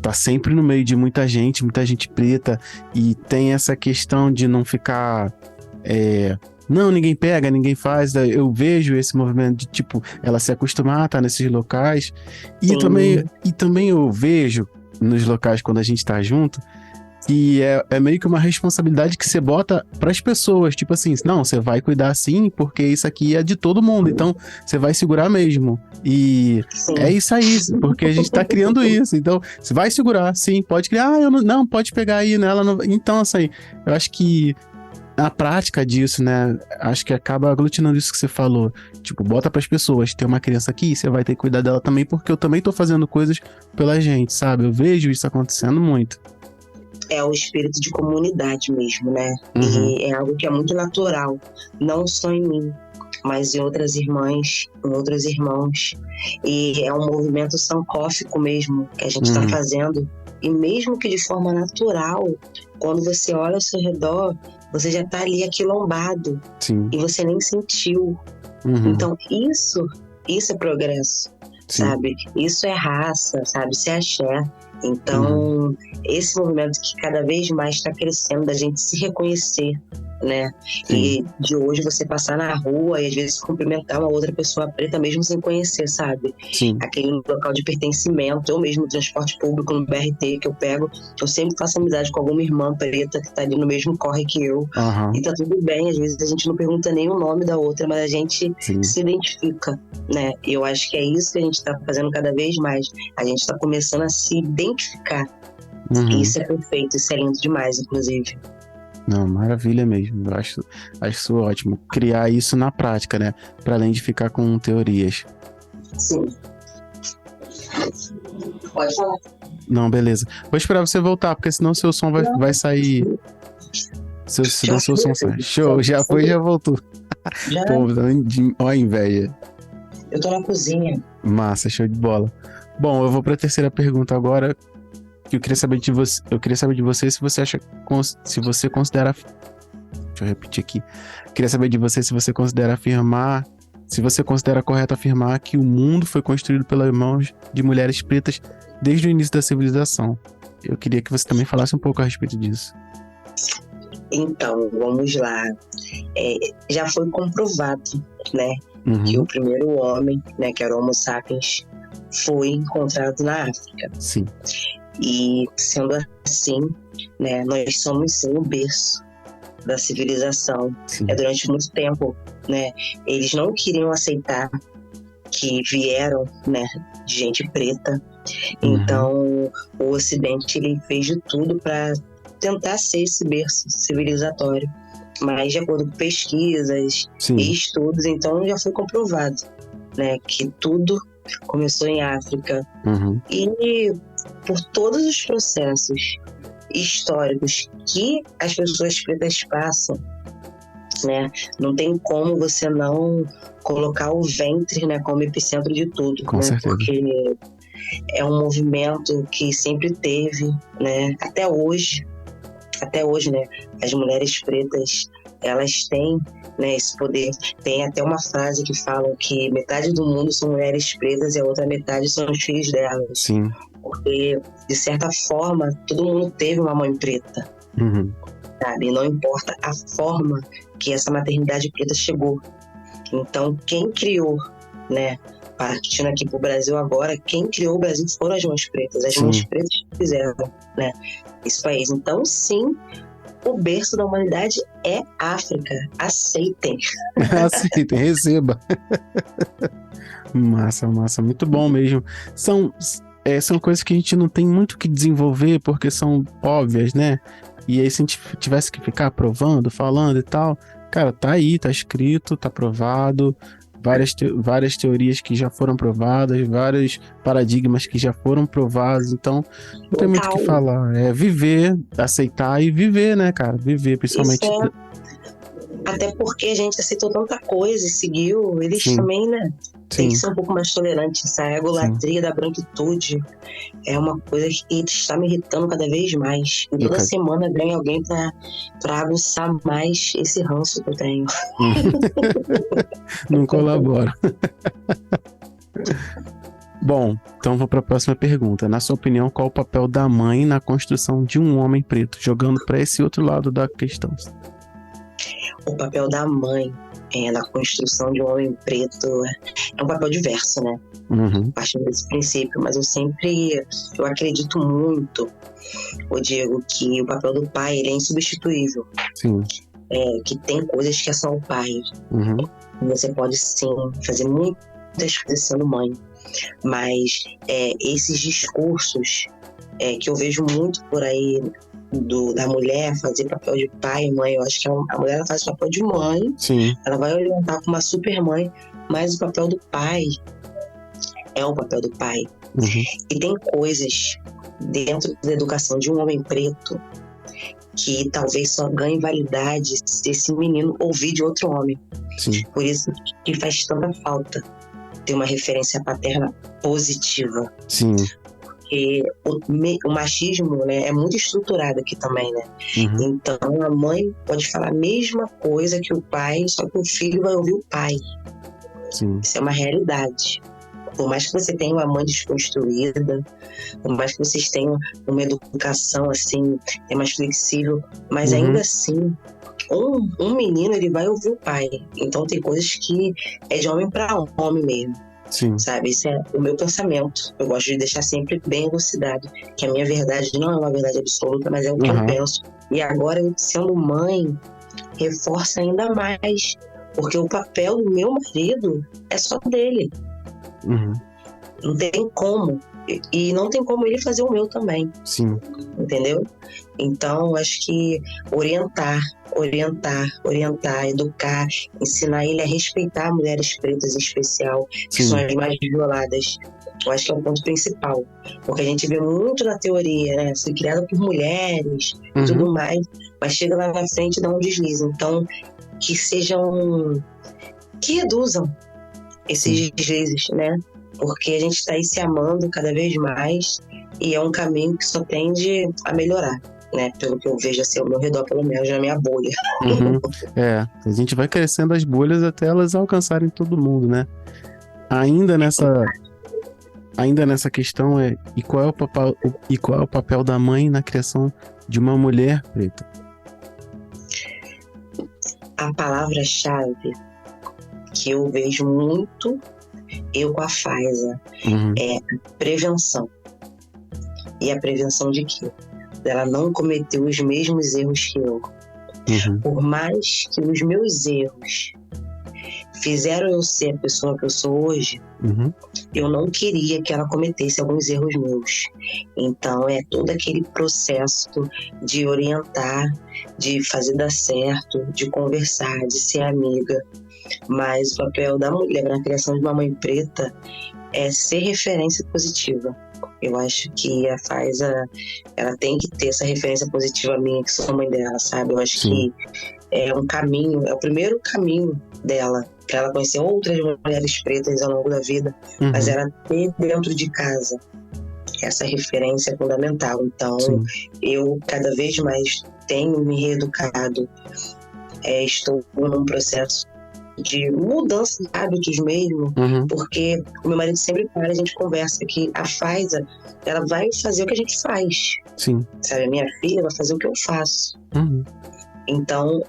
tá sempre no meio de muita gente preta, e tem essa questão de não ficar... não, ninguém pega, ninguém faz. Eu vejo esse movimento de, tipo, ela se acostumar a estar nesses locais. E também eu vejo nos locais, quando a gente tá junto, que é meio que uma responsabilidade que você bota pras pessoas. Tipo assim, não, você vai cuidar sim, porque isso aqui é de todo mundo. Então, você vai segurar mesmo. E é isso aí, porque a gente tá criando isso. Então, você vai segurar, sim, pode criar. Não, pode pegar aí nela. Então, assim, eu acho que a prática disso, né, acho que acaba aglutinando isso que você falou. Tipo, bota pras pessoas, tem uma criança aqui, você vai ter que cuidar dela também, porque eu também tô fazendo coisas pela gente, sabe? Eu vejo isso acontecendo muito. É o espírito de comunidade mesmo, né? E é algo que é muito natural, não só em mim, mas em outras irmãs, em outros irmãos. E é um movimento sancófico mesmo que a gente está fazendo. E mesmo que de forma natural, quando você olha ao seu redor, você já tá ali aquilombado. Sim. E você nem sentiu. Então isso é progresso, sabe? Isso é raça, sabe? Isso é axé. Então, esse movimento que cada vez mais está crescendo, da gente se reconhecer, né? E de hoje você passar na rua e às vezes cumprimentar uma outra pessoa preta mesmo sem conhecer, sabe? Aquele local de pertencimento, eu mesmo no transporte público, no BRT que eu pego, eu sempre faço amizade com alguma irmã preta que tá ali no mesmo corre que eu. E tá tudo bem, às vezes a gente não pergunta nem o nome da outra, mas a gente se identifica, né? E eu acho que é isso que a gente tá fazendo cada vez mais. A gente tá começando a se identificar. E isso é perfeito, isso é lindo demais, inclusive. Não, maravilha mesmo. Eu acho isso ótimo. Criar isso na prática, né? Para além de ficar com teorias. Sim. Pode falar. Não, beleza. Vou esperar você voltar, porque senão seu som vai sair. Senão seu som sai. Show, já foi, já voltou. Já. Pô, ó a inveja. Eu tô na cozinha. Massa, show de bola. Bom, eu vou para a terceira pergunta agora. Que eu queria saber de você. Eu queria saber de você se você acha. Se você considera. Deixa eu repetir aqui. Queria saber de você se você considera afirmar. Se você considera correto afirmar que o mundo foi construído pelas mãos de mulheres pretas desde o início da civilização. Eu queria que você também falasse um pouco a respeito disso. Então, vamos lá. Já foi comprovado, né? Que o primeiro homem, né, que era o Homo sapiens, foi encontrado na África. Sim. E sendo assim, né, nós somos sim o berço da civilização. Durante muito tempo, né, eles não queriam aceitar que vieram, né, de gente preta. Então, o Ocidente ele fez de tudo para tentar ser esse berço civilizatório. Mas de acordo com pesquisas e estudos, então já foi comprovado, né, que tudo começou em África. E por todos os processos históricos que as pessoas pretas passam, né, não tem como você não colocar o ventre, né, como epicentro de tudo, com né, certeza. porque é um movimento que sempre teve, né, até hoje, né, as mulheres pretas, elas têm, né, esse poder. Tem até uma frase que falam que metade do mundo são mulheres pretas e a outra metade são os filhos delas. Porque, de certa forma, todo mundo teve uma mãe preta, sabe? E não importa a forma que essa maternidade preta chegou. Então, quem criou, né, partindo aqui pro Brasil agora, quem criou o Brasil foram as mães pretas. As mães pretas que fizeram, né, esse país. Então, sim, o berço da humanidade é África. Aceitem. Aceitem, receba. Massa, muito bom mesmo. São coisas que a gente não tem muito o que desenvolver porque são óbvias, né? E aí, se a gente tivesse que ficar provando, falando e tal, cara, tá aí, tá escrito, tá provado, várias teorias que já foram provadas, vários paradigmas que já foram provados, então não tem muito o que falar. É viver, aceitar e viver, né, cara? Viver, principalmente. Até porque a gente aceitou tanta coisa e seguiu, eles Sim. também, né? Sim. Tem que ser um pouco mais tolerantes. Essa egolatria da branquitude é uma coisa que está me irritando cada vez mais. E toda semana ganha alguém pra aguçar mais esse ranço que eu tenho. Não colabora. Bom, então vou para a próxima pergunta. Na sua opinião, qual o papel da mãe na construção de um homem preto? Jogando para esse outro lado da questão. O papel da mãe na construção de um homem preto é um papel diverso, né? Uhum. Partindo desse princípio, mas eu acredito muito, Diego, que o papel do pai ele é insubstituível. Sim. Que tem coisas que é só o pai. Uhum. Você pode sim fazer muitas coisas sendo mãe, mas esses discursos que eu vejo muito por aí da mulher fazer papel de pai e mãe, eu acho que a mulher ela faz papel de mãe. Sim. Ela vai orientar como uma super mãe, mas o papel do pai é o papel do pai. Uhum. E tem coisas dentro da educação de um homem preto que talvez só ganhe validade se esse menino ouvir de outro homem. Sim. Por isso que faz tanta falta ter uma referência paterna positiva. Sim. Porque o machismo, né, é muito estruturado aqui também, né? Uhum. Então a mãe pode falar a mesma coisa que o pai, só que o filho vai ouvir o pai. Sim. Isso é uma realidade. Por mais que você tenha uma mãe desconstruída, por mais que vocês tenham uma educação assim, mais flexível, mas ainda assim, um menino ele vai ouvir o pai. Então tem coisas que é de homem para homem mesmo. Sim. Sabe, isso é o meu pensamento. Eu gosto de deixar sempre bem elucidado que a minha verdade não é uma verdade absoluta, mas é o que eu penso. E agora, eu sendo mãe, reforça ainda mais, porque o papel do meu marido é só dele. Uhum. Não tem como. E não tem como ele fazer o meu também. Sim. Entendeu? Então, acho que orientar, educar, ensinar ele a respeitar mulheres pretas em especial, que são as mais violadas. Eu acho que é o ponto principal. Porque a gente vê muito na teoria, né? Fui criada por mulheres e tudo mais, mas chega lá na frente e dá um deslize. Então, que reduzam esses deslizes, né? Porque a gente está aí se amando cada vez mais e é um caminho que só tende a melhorar, né? Pelo que eu vejo assim ao meu redor, pelo menos na minha bolha. A gente vai crescendo as bolhas até elas alcançarem todo mundo, né? Ainda nessa questão e qual é o papel da mãe na criação de uma mulher preta? A palavra-chave que eu vejo muito eu com a Faiza é prevenção. E a prevenção de quê? Dela não cometer os mesmos erros que eu. Por mais que os meus erros fizeram eu ser a pessoa que eu sou hoje, eu não queria que ela cometesse alguns erros meus. Então é todo aquele processo de orientar, de fazer dar certo, de conversar, de ser amiga. Mas o papel da mulher na criação de uma mãe preta é ser referência positiva. Eu acho que a Faiza, ela tem que ter essa referência positiva minha, que sou mãe dela, sabe? Eu acho que é um caminho, é o primeiro caminho dela, para ela conhecer outras mulheres pretas ao longo da vida, mas ela ter dentro de casa essa referência é fundamental. Então, eu cada vez mais tenho me reeducado, estou num processo de mudança de hábitos mesmo, porque o meu marido sempre para, a gente conversa que a Faiza, ela vai fazer o que a gente faz. Sabe, a minha filha vai fazer o que eu faço. Então,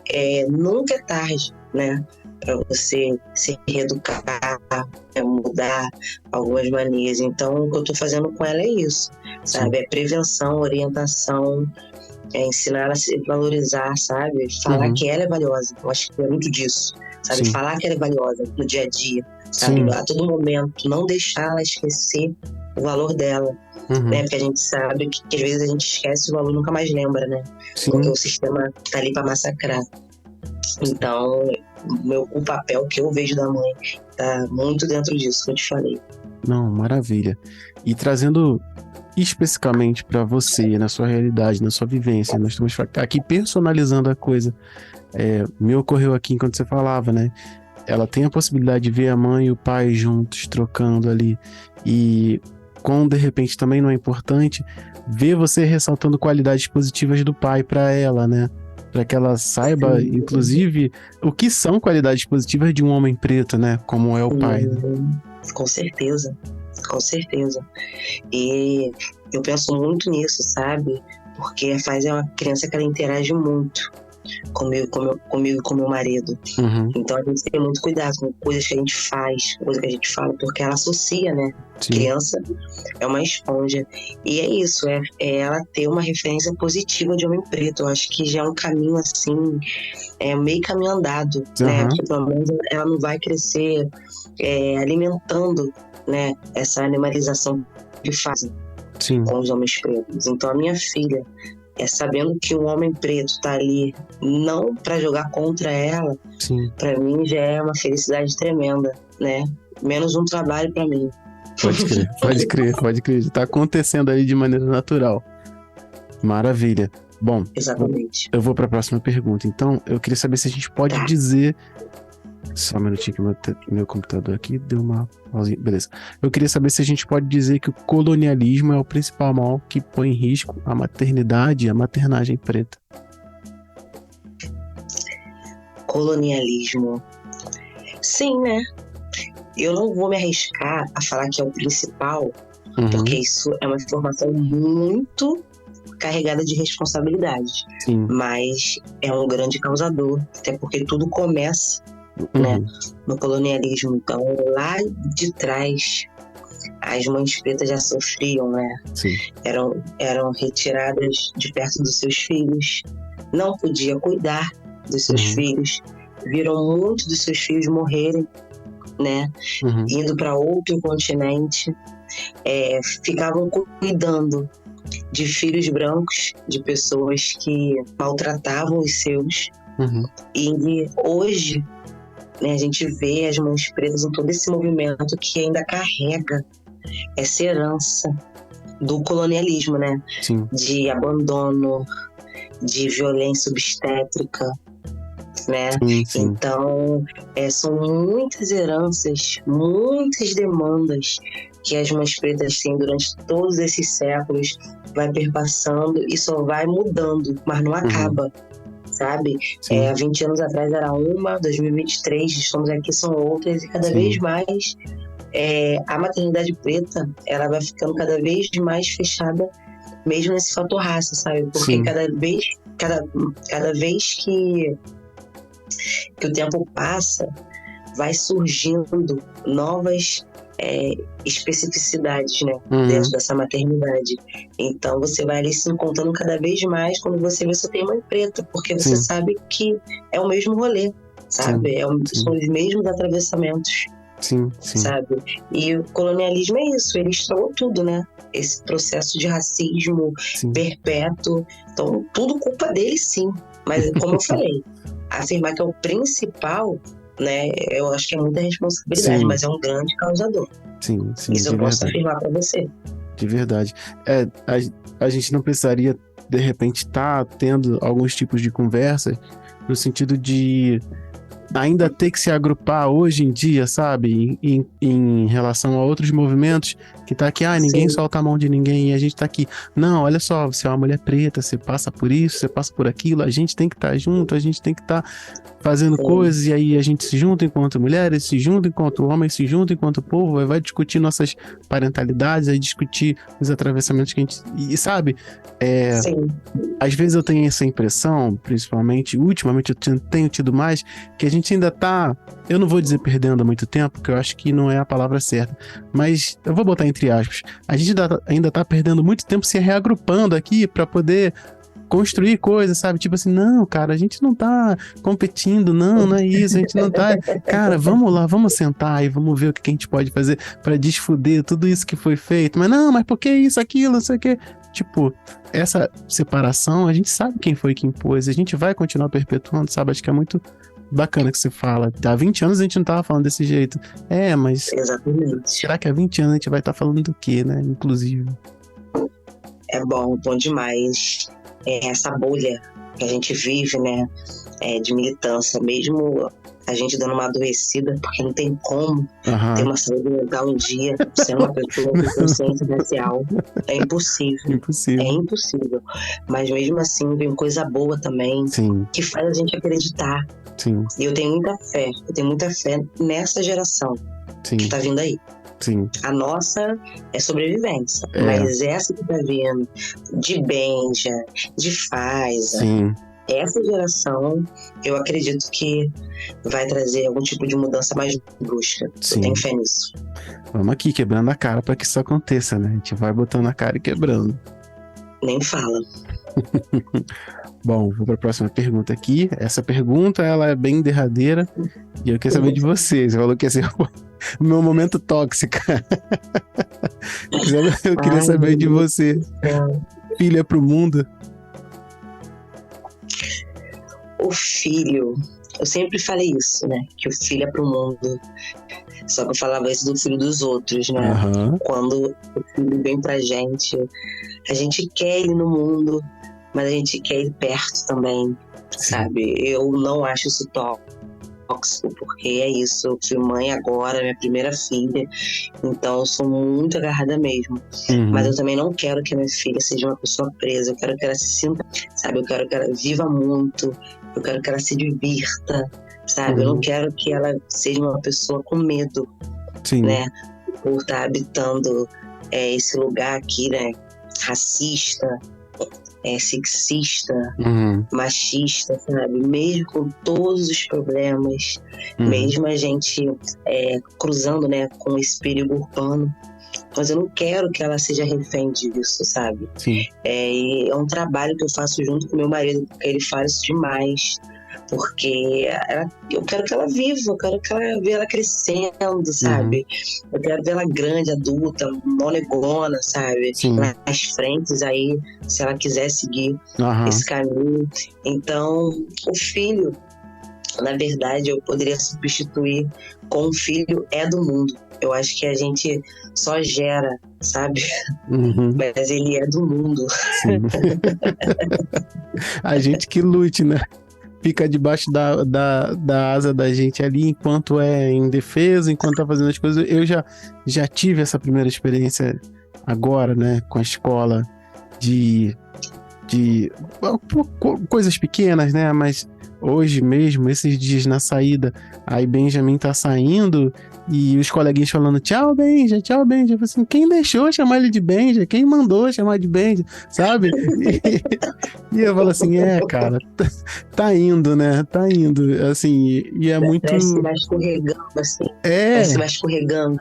nunca é tarde, né, para você se reeducar, mudar algumas manias. Então, o que eu tô fazendo com ela é isso, sabe, é prevenção, orientação, ensinar ela a se valorizar, sabe? Falar que ela é valiosa. Eu acho que é muito disso, sabe? Sim. Falar que ela é valiosa no dia a dia, sabe? Sim. A todo momento, não deixar ela esquecer o valor dela, né? Porque a gente sabe que às vezes a gente esquece o valor e nunca mais lembra, né? Porque o sistema tá ali para massacrar. Então, o papel que eu vejo da mãe tá muito dentro disso que eu te falei. Não, maravilha. E trazendo especificamente para você, na sua realidade, na sua vivência, nós estamos aqui personalizando a coisa. Me ocorreu aqui enquanto você falava, né? Ela tem a possibilidade de ver a mãe e o pai juntos, trocando ali. E como de repente também não é importante, ver você ressaltando qualidades positivas do pai para ela, né? Para que ela saiba, inclusive, o que são qualidades positivas de um homem preto, né? Como é o pai. Né? Com certeza, com certeza. E eu penso muito nisso, sabe? Porque faz uma criança que ela interage muito comigo e com meu marido. Então a gente tem muito cuidado com coisas que a gente faz, coisas que a gente fala, porque ela associa, né? Sim. Criança é uma esponja. E é isso, é ela ter uma referência positiva de homem preto. Eu acho que já é um caminho assim, meio caminho andado, né? Porque pelo menos ela não vai crescer alimentando, né, essa animalização que fazem com os homens pretos. Então a minha filha, sabendo que um homem preto tá ali não para jogar contra ela, para mim já é uma felicidade tremenda, né? Menos um trabalho para mim. Pode crer. Tá acontecendo aí de maneira natural. Maravilha. Bom, exatamente. Eu vou para a próxima pergunta. Então, eu queria saber se a gente pode dizer... Só um minutinho que meu computador aqui deu uma pausinha. Beleza. Eu queria saber se a gente pode dizer que o colonialismo é o principal mal que põe em risco a maternidade e a maternagem preta. Colonialismo. Sim, né? Eu não vou me arriscar a falar que é o principal, porque isso é uma informação muito carregada de responsabilidade. Mas é um grande causador, até porque tudo começa, né, no colonialismo. Então, lá de trás, as mães pretas já sofriam, né? Eram retiradas de perto dos seus filhos, não podia cuidar dos seus filhos, viram muitos dos seus filhos morrerem, né? Indo para outro continente, ficavam cuidando de filhos brancos, de pessoas que maltratavam os seus. E hoje, né, a gente vê as mães pretas em todo esse movimento que ainda carrega essa herança do colonialismo, né? De abandono, de violência obstétrica, né? Então, são muitas heranças, muitas demandas que as mães pretas têm durante todos esses séculos, vai perpassando e só vai mudando, mas não acaba, sabe? Há 20 anos atrás era uma, 2023 estamos aqui, são outras, e cada vez mais a maternidade preta, ela vai ficando cada vez mais fechada, mesmo nesse fator raça, sabe? Porque cada vez que o tempo passa, vai surgindo novas especificidades, né, dentro dessa maternidade. Então você vai ali se encontrando cada vez mais quando você vê só tem mãe preta, porque você sabe que é o mesmo rolê, sabe? São os mesmos atravessamentos, sabe? E o colonialismo é isso, ele estragou tudo, né? Esse processo de racismo perpétuo. Então, tudo culpa dele, sim. Mas, como eu falei, afirmar que é o principal, né, eu acho que é muita responsabilidade, mas é um grande causador. Isso eu posso afirmar para você. De verdade. A gente não precisaria, de repente, estar tendo alguns tipos de conversa no sentido de ainda ter que se agrupar hoje em dia, sabe? Em relação a outros movimentos que tá aqui, ninguém solta a mão de ninguém e a gente tá aqui. Não, olha só, você é uma mulher preta, você passa por isso, você passa por aquilo, a gente tem que estar junto, a gente tem que estar fazendo coisas, e aí a gente se junta enquanto mulheres, se junta enquanto homens, se junta enquanto povo, vai discutir nossas parentalidades, aí discutir os atravessamentos que a gente... E sabe, às vezes eu tenho essa impressão, principalmente, ultimamente eu tenho tido mais, que a gente ainda tá, eu não vou dizer perdendo há muito tempo, porque eu acho que não é a palavra certa, mas eu vou botar entre aspas, a gente ainda tá perdendo muito tempo se reagrupando aqui para poder construir coisas, sabe? Tipo assim, não, cara, a gente não tá competindo, não é isso, a gente não tá... Cara, vamos lá, vamos sentar e vamos ver o que a gente pode fazer pra desfoder tudo isso que foi feito. Mas não, mas por que isso, aquilo, não sei o quê? Tipo, essa separação, a gente sabe quem foi que impôs, a gente vai continuar perpetuando, sabe? Acho que é muito bacana que você fala. Há 20 anos a gente não tava falando desse jeito. Mas Exatamente. será que há 20 anos a gente vai estar falando do quê, né? Inclusive. É bom demais. Essa bolha que a gente vive, né? De militância, mesmo a gente dando uma adoecida, porque não tem como ter uma saúde mental um dia sendo uma pessoa com consciência racial. É impossível. É impossível. Mas mesmo assim, vem coisa boa também, que faz a gente acreditar. Sim. E eu tenho muita fé nessa geração que tá vindo aí. Sim. A nossa é sobrevivência, mas essa que tá vindo de Benja, de Faiza, essa geração, eu acredito que vai trazer algum tipo de mudança mais brusca. Eu tenho fé nisso. Vamos aqui, quebrando a cara para que isso aconteça, né? A gente vai botando a cara e quebrando. Nem fala. Bom, vou para a próxima pergunta aqui. Essa pergunta, ela é bem derradeira e eu quero saber de vocês. Você falou que ia ser o meu momento tóxico. Eu queria saber de você. Filha pro mundo. O filho, eu sempre falei isso, né? Que o filho é pro mundo. Só que eu falava isso do filho dos outros, né? Quando o filho vem pra gente, a gente quer ele no mundo, mas a gente quer ele perto também, sabe? Eu não acho isso tóxico, porque é isso. Eu fui mãe agora, minha primeira filha, então eu sou muito agarrada mesmo. Mas eu também não quero que a minha filha seja uma pessoa presa. Eu quero que ela se sinta, sabe? Eu quero que ela viva muito, eu quero que ela se divirta, sabe? Eu não quero que ela seja uma pessoa com medo, né? Por estar habitando esse lugar aqui, né? Racista, sexista, machista, sabe? Mesmo com todos os problemas, mesmo a gente cruzando, né, com esse perigo urbano, mas eu não quero que ela seja refém disso, sabe? E é um trabalho que eu faço junto com meu marido, porque ele faz isso demais, porque eu quero que ela viva, eu quero que ela veja ela crescendo, sabe? Eu quero ver ela grande, adulta, monegona, sabe? Nas frentes aí, se ela quiser seguir esse caminho. Então, o filho, na verdade, eu poderia substituir com o filho do mundo. Eu acho que a gente só gera, sabe? Mas ele é do mundo. A gente que lute, né? Fica debaixo da asa da gente ali enquanto é indefeso, enquanto tá fazendo as coisas. Eu já tive essa primeira experiência agora, né, com a escola de coisas pequenas, né, mas hoje mesmo, esses dias na saída, aí Benjamin tá saindo e os coleguinhas falando tchau, Benja. Eu falei assim, quem deixou chamar ele de Benja? Quem mandou chamar de Benja? Sabe? E eu falo assim, cara, tá indo, né? Tá indo, assim, e é muito... Parece que vai escorregando, assim. Parece que vai escorregando.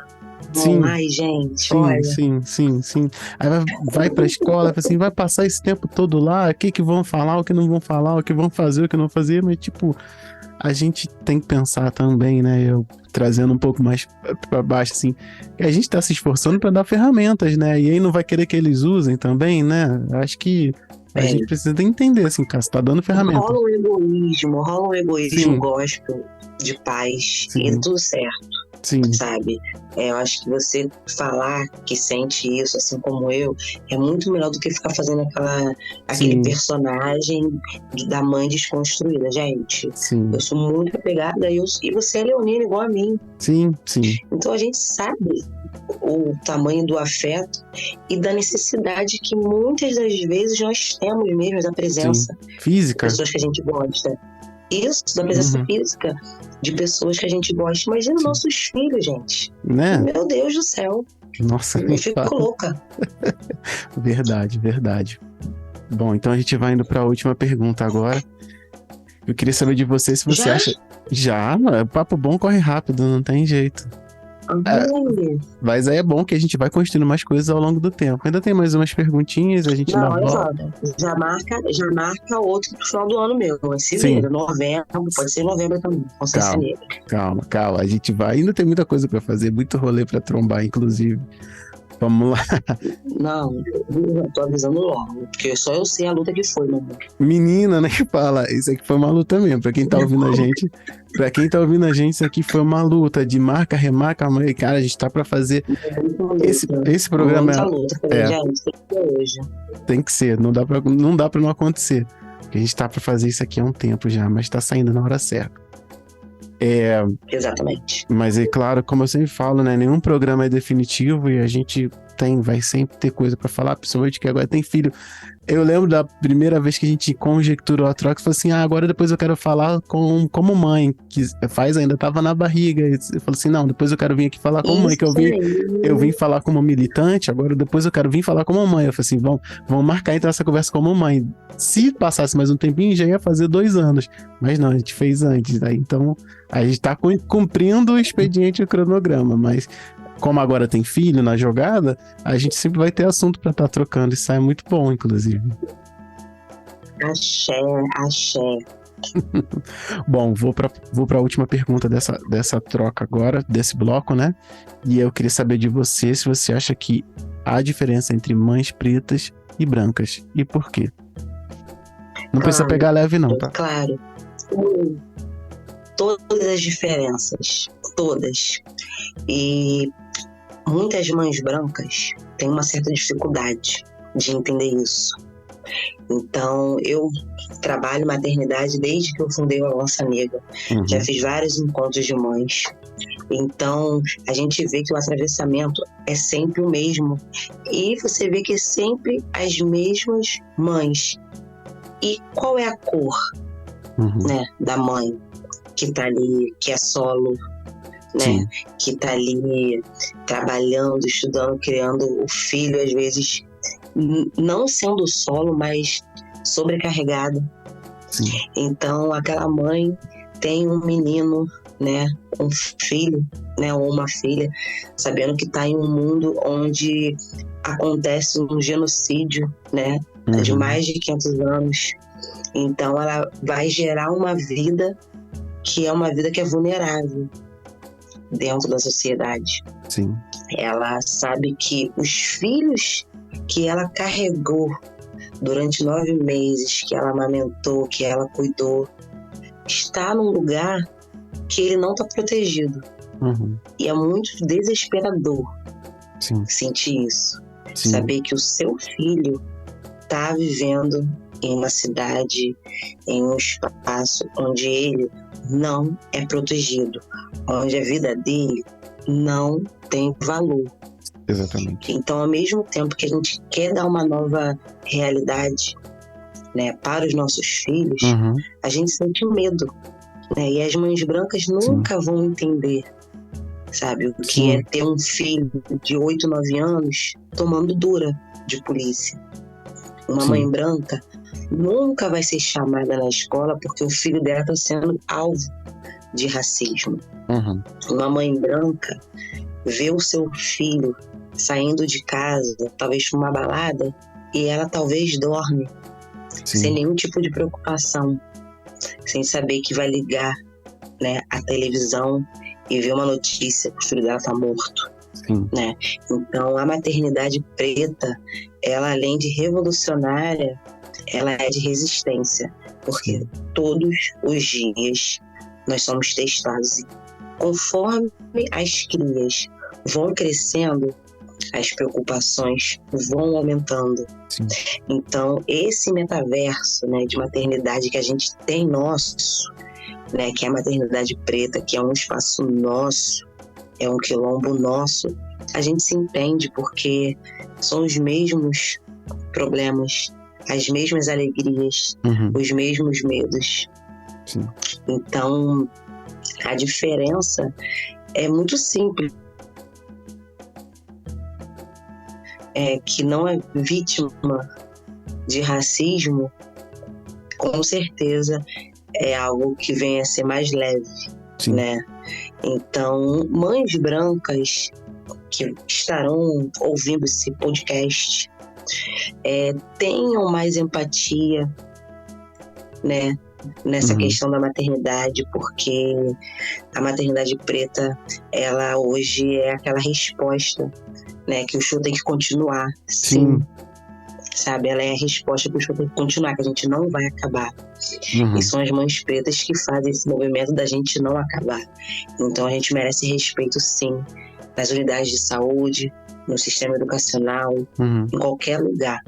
Ai, gente, olha. Sim. Aí vai pra escola, assim, vai passar esse tempo todo lá, o que vão falar, o que não vão falar, o que vão fazer, o que não fazer, mas tipo, a gente tem que pensar também, né, eu trazendo um pouco mais pra baixo, assim, que a gente tá se esforçando pra dar ferramentas, né, e aí não vai querer que eles usem também, né, acho que a gente precisa entender, assim, cara, você tá dando ferramenta. Rola um egoísmo gospel de paz, e tudo certo. Sabe? Eu acho que você falar que sente isso, assim como eu, é muito melhor do que ficar fazendo aquele personagem da mãe desconstruída, gente. Eu sou muito apegada e você é leonina igual a mim. Então a gente sabe o tamanho do afeto e da necessidade que muitas das vezes nós temos mesmo da presença física, de pessoas que a gente gosta. Isso, da presença física de pessoas que a gente gosta. Imagina nossos filhos, gente. Né? Meu Deus do céu. Nossa, eu fico louca. Verdade. Bom, então a gente vai indo para a última pergunta agora. Eu queria saber de você se você acha... Já, papo bom corre rápido, não tem jeito. Ai, Mas aí é bom que a gente vai construindo mais coisas ao longo do tempo. Ainda tem mais umas perguntinhas, a gente não, ainda olha só, volta. já marca outro pro final do ano meu. Vai se Sim. ver, novembro, pode ser novembro também, Consciência Calma. Negra. Calma. A gente vai. Ainda tem muita coisa pra fazer, muito rolê pra trombar, inclusive. Vamos lá. Não, eu tô avisando logo, porque só eu sei a luta que foi, meu amor. Menina, né, que fala. Isso aqui foi uma luta mesmo. Pra quem tá ouvindo a gente. Isso aqui foi uma luta de marca, remarca, mas, cara, a gente tá pra fazer. Esse programa Muita luta, gente, tem que ser hoje. tem que ser. Não dá pra não acontecer. Porque a gente tá pra fazer isso aqui há um tempo já, mas tá saindo na hora certa. Exatamente. Mas é claro, como eu sempre falo, né? Nenhum programa é definitivo e a gente vai sempre ter coisa pra falar, principalmente que agora tem filho. Eu lembro da primeira vez que a gente conjecturou a troca, falou assim, agora depois eu quero falar como mãe, que ainda tava na barriga. Eu falei assim, não, depois eu quero vir aqui falar como mãe, que eu vim falar como militante, agora depois eu quero vir falar como mãe. Eu falei assim, vamos marcar então essa conversa como mãe. Se passasse mais um tempinho, já ia fazer 2 anos. Mas não, a gente fez antes, né? Então a gente tá cumprindo o expediente e o cronograma, mas como agora tem filho na jogada, a gente sempre vai ter assunto pra estar trocando. Isso é muito bom, inclusive. Axé. Bom, vou pra última pergunta dessa troca agora, desse bloco, né? E eu queria saber de você se você acha que há diferença entre mães pretas e brancas. E por quê? Não precisa pegar leve não, tá? Claro. Todas as diferenças. Todas. E muitas mães brancas têm uma certa dificuldade de entender isso. Então, eu trabalho maternidade desde que eu fundei o Avança Negra. Uhum. Já fiz vários encontros de mães. Então, a gente vê que o atravessamento é sempre o mesmo. E você vê que é sempre as mesmas mães. E qual é a cor, né, da mãe que tá ali, que é solo, né? Sim. Que tá ali trabalhando, estudando, criando o filho, às vezes não sendo solo, mas sobrecarregada. Sim. Então aquela mãe tem um menino, né, um filho, né, ou uma filha, sabendo que tá em um mundo onde acontece um genocídio, né, de mais de 500 anos. Então ela vai gerar uma vida que é vulnerável dentro da sociedade. Sim. Ela sabe que os filhos que ela carregou durante 9 meses, que ela amamentou, que ela cuidou, está num lugar que ele não está protegido. E é muito desesperador sentir isso. Sim. Saber que o seu filho está vivendo em uma cidade, em um espaço onde ele não é protegido, onde a vida dele não tem valor. Exatamente. Então, ao mesmo tempo que a gente quer dar uma nova realidade, né, para os nossos filhos, a gente sente medo, né? E as mães brancas nunca vão entender, sabe, o que é ter um filho de 8, 9 anos tomando dura de polícia. Uma mãe branca nunca vai ser chamada na escola porque o filho dela está sendo alvo de racismo. Uma mãe branca vê o seu filho saindo de casa, talvez para uma balada, e ela talvez dorme, sem nenhum tipo de preocupação, sem saber que vai ligar, né, a televisão e ver uma notícia que o filho dela está morto. Né? Então a maternidade preta, ela além de revolucionária, ela é de resistência, porque todos os dias nós somos testados e conforme as crias vão crescendo, as preocupações vão aumentando. Então esse metaverso, né, de maternidade que a gente tem nosso, né, que é a maternidade preta, que é um espaço nosso, é um quilombo nosso, a gente se entende porque são os mesmos problemas, as mesmas alegrias, os mesmos medos. Então, a diferença é muito simples. Que não é vítima de racismo, com certeza é algo que vem a ser mais leve, né? Então, mães brancas que estarão ouvindo esse podcast, tenham mais empatia, né, nessa questão da maternidade, porque a maternidade preta, ela hoje é aquela resposta, né, que o show tem que continuar. Sim. Sabe, ela é a resposta que o show tem que continuar, que a gente não vai acabar. E são as mães pretas que fazem esse movimento da gente não acabar. Então a gente merece respeito, sim, nas unidades de saúde, no sistema educacional, em qualquer lugar.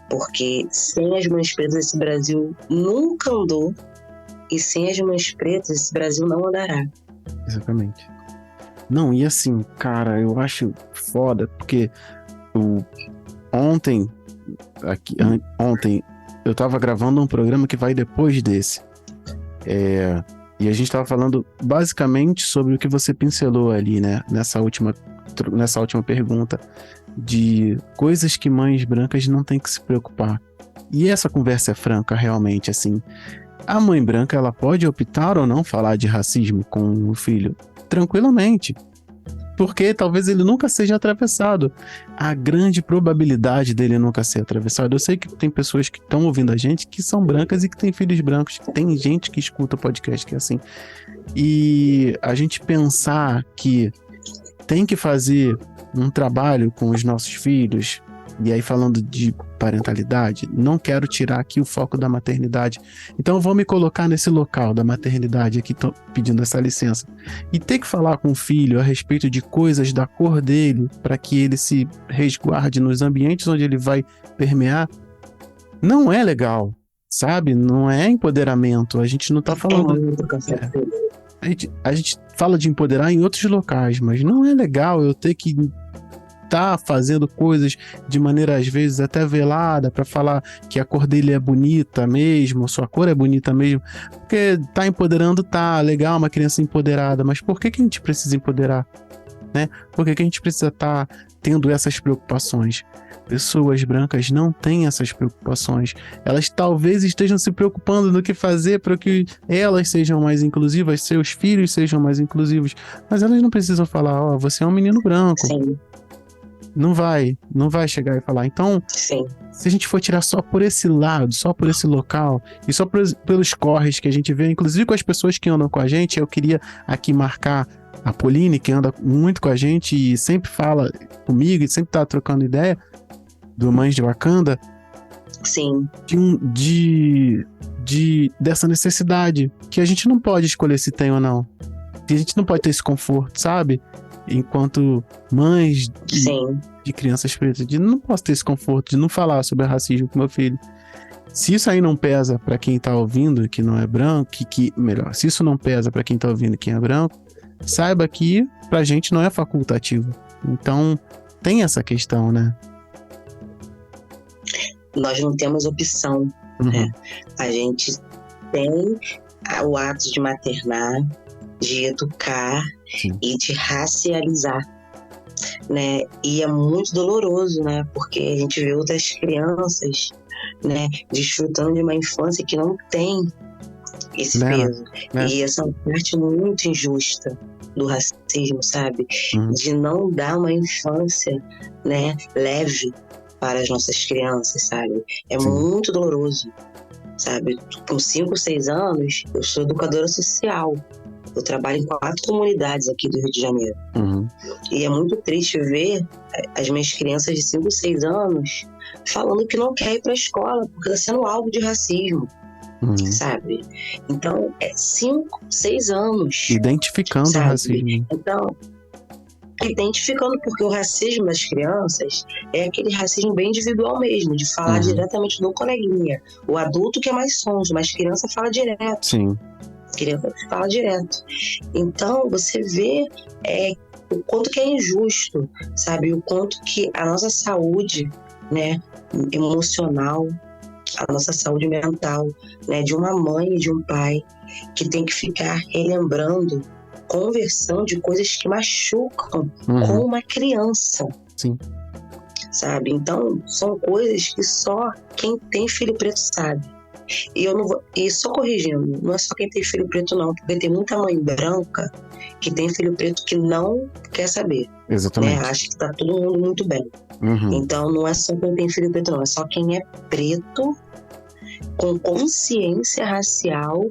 Porque sem as mães pretas esse Brasil nunca andou, e sem as mães pretas esse Brasil não andará. Exatamente. Não, e assim, cara, eu acho foda, porque ontem eu tava gravando um programa que vai depois desse. E a gente tava falando basicamente sobre o que você pincelou ali, né? Nessa última pergunta, de coisas que mães brancas não têm que se preocupar. E essa conversa é franca, realmente, assim. A mãe branca, ela pode optar ou não falar de racismo com o filho? Tranquilamente. Porque talvez ele nunca seja atravessado. A grande probabilidade dele nunca ser atravessado. Eu sei que tem pessoas que estão ouvindo a gente que são brancas e que têm filhos brancos. Tem gente que escuta o podcast que é assim. E a gente pensar que tem que fazer um trabalho com os nossos filhos, e aí falando de parentalidade, não quero tirar aqui o foco da maternidade, então eu vou me colocar nesse local da maternidade aqui, tô pedindo essa licença, e ter que falar com o filho a respeito de coisas da cor dele, para que ele se resguarde nos ambientes onde ele vai permear, não é legal, sabe? Não é empoderamento, a gente não tá falando... A gente fala de empoderar em outros locais, mas não é legal eu ter que tá fazendo coisas de maneira às vezes até velada para falar que a cor dele é bonita mesmo, sua cor é bonita mesmo, porque tá empoderando, tá legal uma criança empoderada, mas por que a gente precisa empoderar, né? Por que a gente precisa estar tendo essas preocupações? Pessoas brancas não têm essas preocupações. Elas talvez estejam se preocupando no que fazer para que elas sejam mais inclusivas, seus filhos sejam mais inclusivos, mas elas não precisam falar, você é um menino branco. Sim. Não vai chegar e falar. Então, sim, se a gente for tirar só por esse lado, só por esse local, e só pelos corres que a gente vê, inclusive com as pessoas que andam com a gente, eu queria aqui marcar a Pauline, que anda muito com a gente e sempre fala comigo e sempre tá trocando ideia, do Mães de Wakanda, sim, dessa necessidade, que a gente não pode escolher se tem ou não. Que a gente não pode ter esse conforto, sabe? Enquanto mães de crianças pretas, não posso ter esse conforto de não falar sobre racismo com meu filho. Se isso aí não pesa pra quem tá ouvindo que não é branco, se isso não pesa pra quem tá ouvindo que é branco, saiba que pra gente não é facultativo. Então tem essa questão, né? Nós não temos opção, né? A gente tem o ato de maternar, de educar e de racializar, né? E é muito doloroso, né? Porque a gente vê outras crianças, né, desfrutando de uma infância que não tem esse peso. E essa é uma parte muito injusta do racismo, sabe? De não dar uma infância, né, leve para as nossas crianças, sabe? É muito doloroso, sabe? Com 5, 6 anos, eu sou educadora social. Eu trabalho em 4 comunidades aqui do Rio de Janeiro. E é muito triste ver as minhas crianças de 5, 6 anos falando que não quer ir para a escola porque está sendo alvo de racismo, sabe? Então, é 5, 6 anos. Identificando o racismo. Então, identificando, porque o racismo das crianças é aquele racismo bem individual mesmo, de falar diretamente do coleguinha. O adulto que é mais sonso, mas criança fala direto. Sim. Criança fala direto. Então, você vê o quanto que é injusto, sabe? O quanto que a nossa saúde, né, emocional, a nossa saúde mental, né, de uma mãe e de um pai que tem que ficar relembrando, conversando de coisas que machucam com uma criança. Sim. Sabe? Então, são coisas que só quem tem filho preto sabe. E eu não vou, e só corrigindo, não é só quem tem filho preto não, porque tem muita mãe branca que tem filho preto que não quer saber, Exatamente. né? Acha que tá todo mundo muito bem. Então não é só quem tem filho preto não, é só quem é preto com consciência racial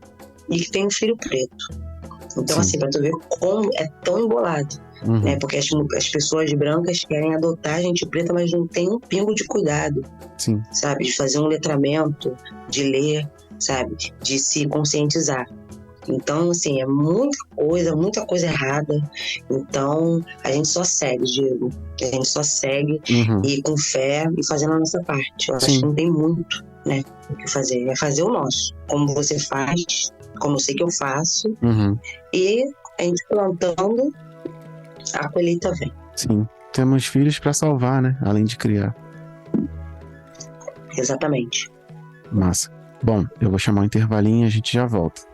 e que tem um filho preto. Então, Sim. assim, pra tu ver como é tão embolado, né? Porque as pessoas brancas querem adotar gente preta, mas não tem um pingo de cuidado, Sim. sabe? De fazer um letramento, de ler, sabe? De se conscientizar. Então, assim, é muita coisa errada. Então, a gente só segue, Diego. A gente só segue e com fé e fazendo a nossa parte. Eu acho que não tem muito, né, o que fazer. É fazer o nosso. Como você faz, como eu sei que eu faço. E a gente plantando, a colheita vem. Sim. Temos filhos para salvar, né? Além de criar. Exatamente. Massa. Bom, eu vou chamar um intervalinho e a gente já volta.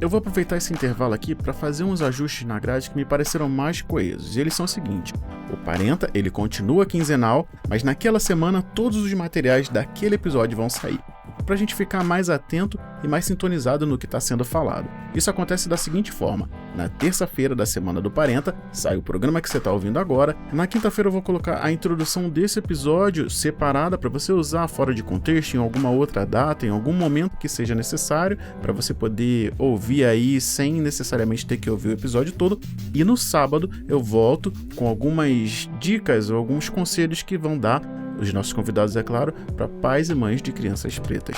Eu vou aproveitar esse intervalo aqui para fazer uns ajustes na grade que me pareceram mais coesos. E eles são o seguinte: o Parenta, ele continua quinzenal, mas naquela semana todos os materiais daquele episódio vão sair, para a gente ficar mais atento e mais sintonizado no que está sendo falado. Isso acontece da seguinte forma: na terça-feira da semana do Parenta, sai o programa que você está ouvindo agora. Na quinta-feira eu vou colocar a introdução desse episódio separada para você usar fora de contexto, em alguma outra data, em algum momento que seja necessário, para você poder ouvir aí sem necessariamente ter que ouvir o episódio todo. E no sábado eu volto com algumas dicas ou alguns conselhos que vão dar os nossos convidados, é claro, para pais e mães de crianças pretas.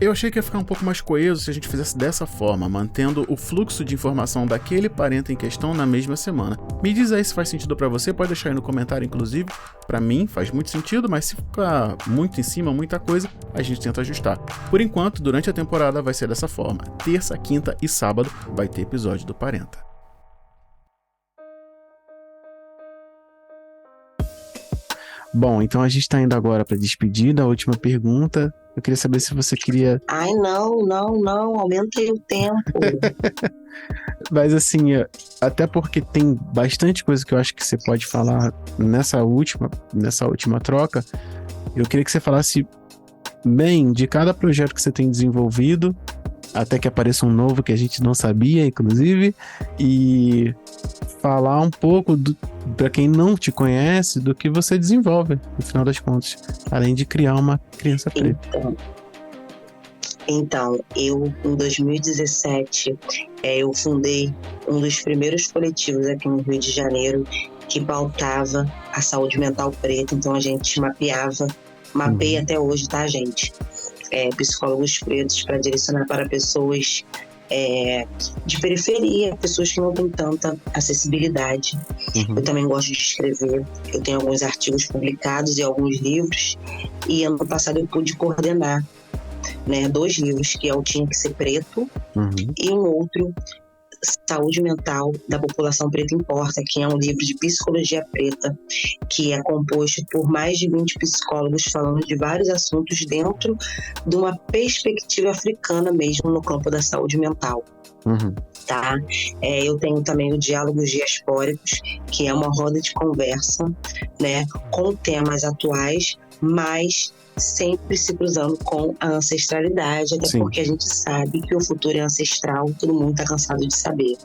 Eu achei que ia ficar um pouco mais coeso se a gente fizesse dessa forma, mantendo o fluxo de informação daquele parente em questão na mesma semana. Me diz aí se faz sentido para você, pode deixar aí no comentário, inclusive. Para mim faz muito sentido, mas se ficar muito em cima, muita coisa, a gente tenta ajustar. Por enquanto, durante a temporada vai ser dessa forma. Terça, quinta e sábado vai ter episódio do Parenta. Bom, então a gente está indo agora para despedir da última pergunta. Eu queria saber se você queria... Ai, não, aumenta aí o tempo. Mas assim, até porque tem bastante coisa que eu acho que você pode falar nessa última troca. Eu queria que você falasse bem de cada projeto que você tem desenvolvido, até que apareça um novo que a gente não sabia, inclusive, e falar um pouco, para quem não te conhece, do que você desenvolve, no final das contas, além de criar uma criança preta. Então, eu, em 2017, eu fundei um dos primeiros coletivos aqui no Rio de Janeiro que pautava a saúde mental preta. Então, a gente mapeia até hoje, tá, gente? Psicólogos pretos para direcionar para pessoas de periferia, pessoas que não têm tanta acessibilidade. Eu também gosto de escrever, eu tenho alguns artigos publicados e alguns livros, e ano passado eu pude coordenar, né, 2 livros, que é o Tinha que Ser Preto e um outro, Saúde Mental da População Preta Importa, que é um livro de psicologia preta, que é composto por mais de 20 psicólogos falando de vários assuntos dentro de uma perspectiva africana mesmo no campo da saúde mental. Tá? Eu tenho também o Diálogos Diaspóricos, que é uma roda de conversa, né, com temas atuais, mas sempre se cruzando com a ancestralidade, até porque a gente sabe que o futuro é ancestral, todo mundo está cansado de saber.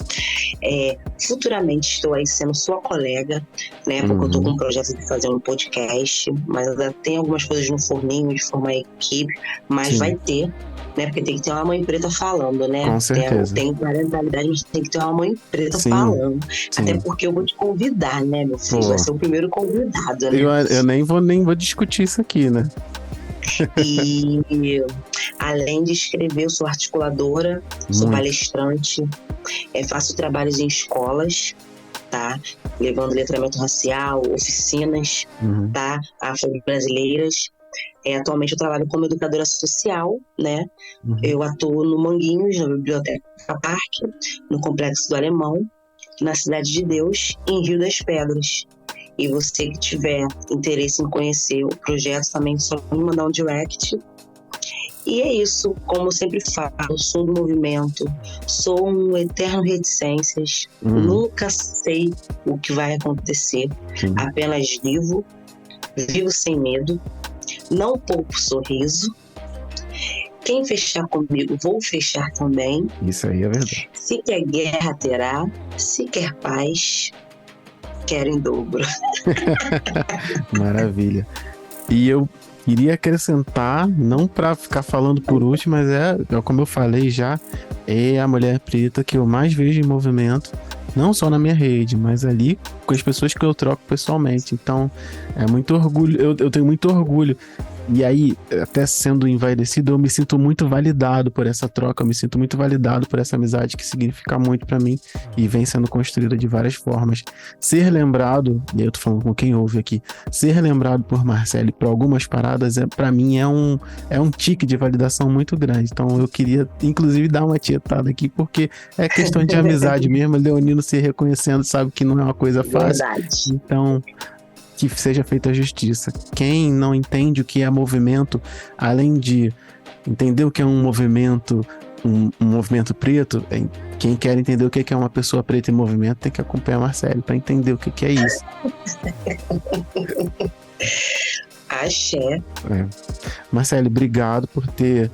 Futuramente estou aí sendo sua colega, né, porque eu estou com um projeto de fazer um podcast, mas ainda tem algumas coisas no forninho de formar equipe, mas vai ter, né, porque tem que ter uma mãe preta falando, né? Com certeza. Tem parentalidade, mas tem que ter uma mãe preta falando. Até porque eu vou te convidar, né, meu filho? Vai ser o primeiro convidado, né? Eu nem vou discutir isso aqui, né? E além de escrever, eu sou articuladora, sou palestrante, faço trabalhos em escolas, tá? Levando letramento racial, oficinas, tá? Afro-brasileiras. Atualmente eu trabalho como educadora social, né? Eu atuo no Manguinhos, na Biblioteca Parque, no Complexo do Alemão, na Cidade de Deus, em Rio das Pedras. E você que tiver interesse em conhecer o projeto também, só me mandar um direct. E é isso, como eu sempre falo, sou do movimento, sou um eterno reticências, nunca sei o que vai acontecer, apenas vivo sem medo, não poupo sorriso. Quem fechar comigo, vou fechar também. Isso aí é verdade. Se quer guerra, terá. Se quer paz, quero em dobro. Maravilha. E eu queria acrescentar, não para ficar falando por último, mas como eu falei já, é a mulher preta que eu mais vejo em movimento, não só na minha rede, mas ali com as pessoas que eu troco pessoalmente. Então, é muito orgulho, eu tenho muito orgulho. E aí, até sendo envaidecido, eu me sinto muito validado por essa troca, eu me sinto muito validado por essa amizade que significa muito pra mim e vem sendo construída de várias formas. Ser lembrado, e eu tô falando com quem ouve aqui, ser lembrado por Marcele por algumas paradas, pra mim é um tique de validação muito grande. Então eu queria, inclusive, dar uma tietada aqui, porque é questão de amizade mesmo, Leonino se reconhecendo, sabe que não é uma coisa fácil. Verdade. Então, que seja feita a justiça. Quem não entende o que é movimento, além de entender o que é um movimento preto, quem quer entender o que é uma pessoa preta em movimento tem que acompanhar a Marcele para entender o que é isso. Axé. Marcele, obrigado por ter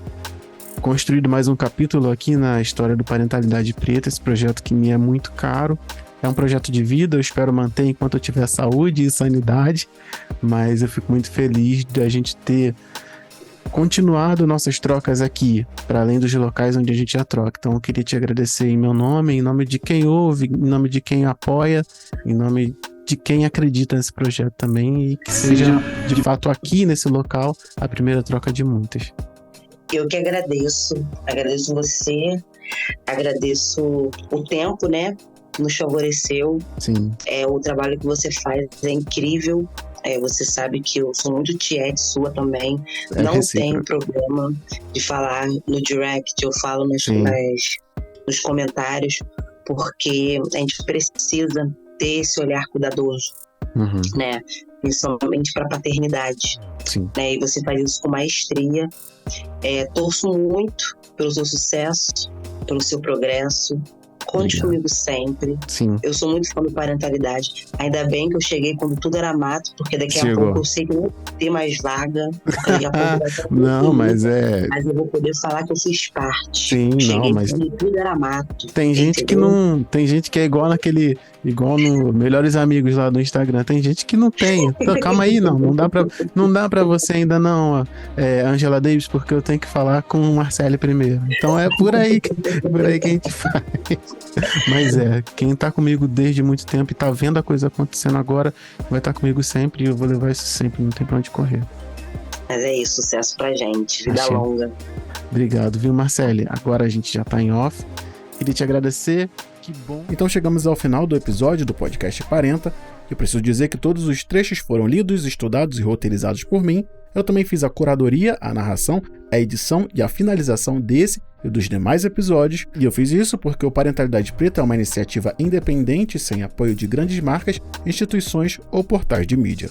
construído mais um capítulo aqui na história do Parentalidade Preta, esse projeto que me é muito caro. É um projeto de vida, eu espero manter enquanto eu tiver saúde e sanidade, mas eu fico muito feliz de a gente ter continuado nossas trocas aqui, para além dos locais onde a gente já troca. Então eu queria te agradecer em meu nome, em nome de quem ouve, em nome de quem apoia, em nome de quem acredita nesse projeto também, e que seja de fato aqui nesse local a primeira troca de muitas. Eu que agradeço você, agradeço o tempo, né? Nos favoreceu. Sim. O trabalho que você faz é incrível. Você sabe que eu sou muito tiete sua também. Não tenho problema de falar no direct, eu falo nos comentários, porque a gente precisa ter esse olhar cuidadoso, né? Principalmente para a paternidade. Sim. Né? E você faz isso com maestria. Torço muito pelo seu sucesso, pelo seu progresso. Conte comigo sempre. Sim. Eu sou muito fã do Parentalidade. Ainda bem que eu cheguei quando tudo era mato, porque daqui a pouco eu sei que não vai ter mais vaga. Daqui a pouco vai ter não, mas Mas eu vou poder falar que eu fiz parte. Sim, cheguei mas quando tudo era mato. Tem gente que não. Tem gente que é igual no Melhores Amigos lá do Instagram. Tem gente que não tem. Então, calma aí, não dá pra você ainda não, Angela Davis, porque eu tenho que falar com o Marcele primeiro. Então é por aí que a gente faz. Mas quem tá comigo desde muito tempo e tá vendo a coisa acontecendo agora, vai estar comigo sempre e eu vou levar isso sempre, não tem pra onde correr. Mas é isso, sucesso pra gente, vida longa. Obrigado, viu, Marcele? Agora a gente já tá em off. Queria te agradecer. Que bom. Então chegamos ao final do episódio do Podcast 40. Eu preciso dizer que todos os trechos foram lidos, estudados e roteirizados por mim. Eu também fiz a curadoria, a narração, a edição e a finalização desse e dos demais episódios. E eu fiz isso porque o Parentalidade Preta é uma iniciativa independente, sem apoio de grandes marcas, instituições ou portais de mídia.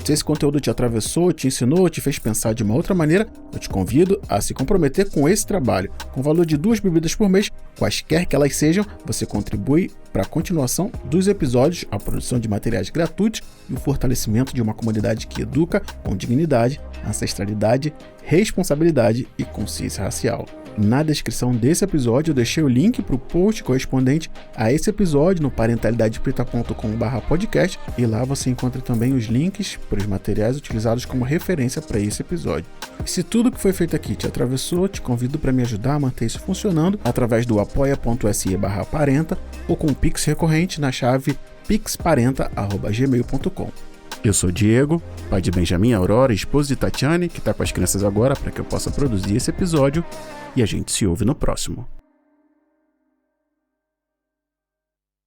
Se esse conteúdo te atravessou, te ensinou, te fez pensar de uma outra maneira, eu te convido a se comprometer com esse trabalho. Com o valor de 2 bebidas por mês, quaisquer que elas sejam, você contribui para a continuação dos episódios, a produção de materiais gratuitos e o fortalecimento de uma comunidade que educa com dignidade, ancestralidade, responsabilidade e consciência racial. Na descrição desse episódio eu deixei o link para o post correspondente a esse episódio no parentalidadepreta.com/podcast e lá você encontra também os links para os materiais utilizados como referência para esse episódio. E se tudo que foi feito aqui te atravessou, te convido para me ajudar a manter isso funcionando através do apoia.se/parenta ou com o Pix recorrente na chave pixparenta@gmail.com. Eu sou Diego, pai de Benjamin, Aurora, esposa de Tatiane, que está com as crianças agora para que eu possa produzir esse episódio, e a gente se ouve no próximo.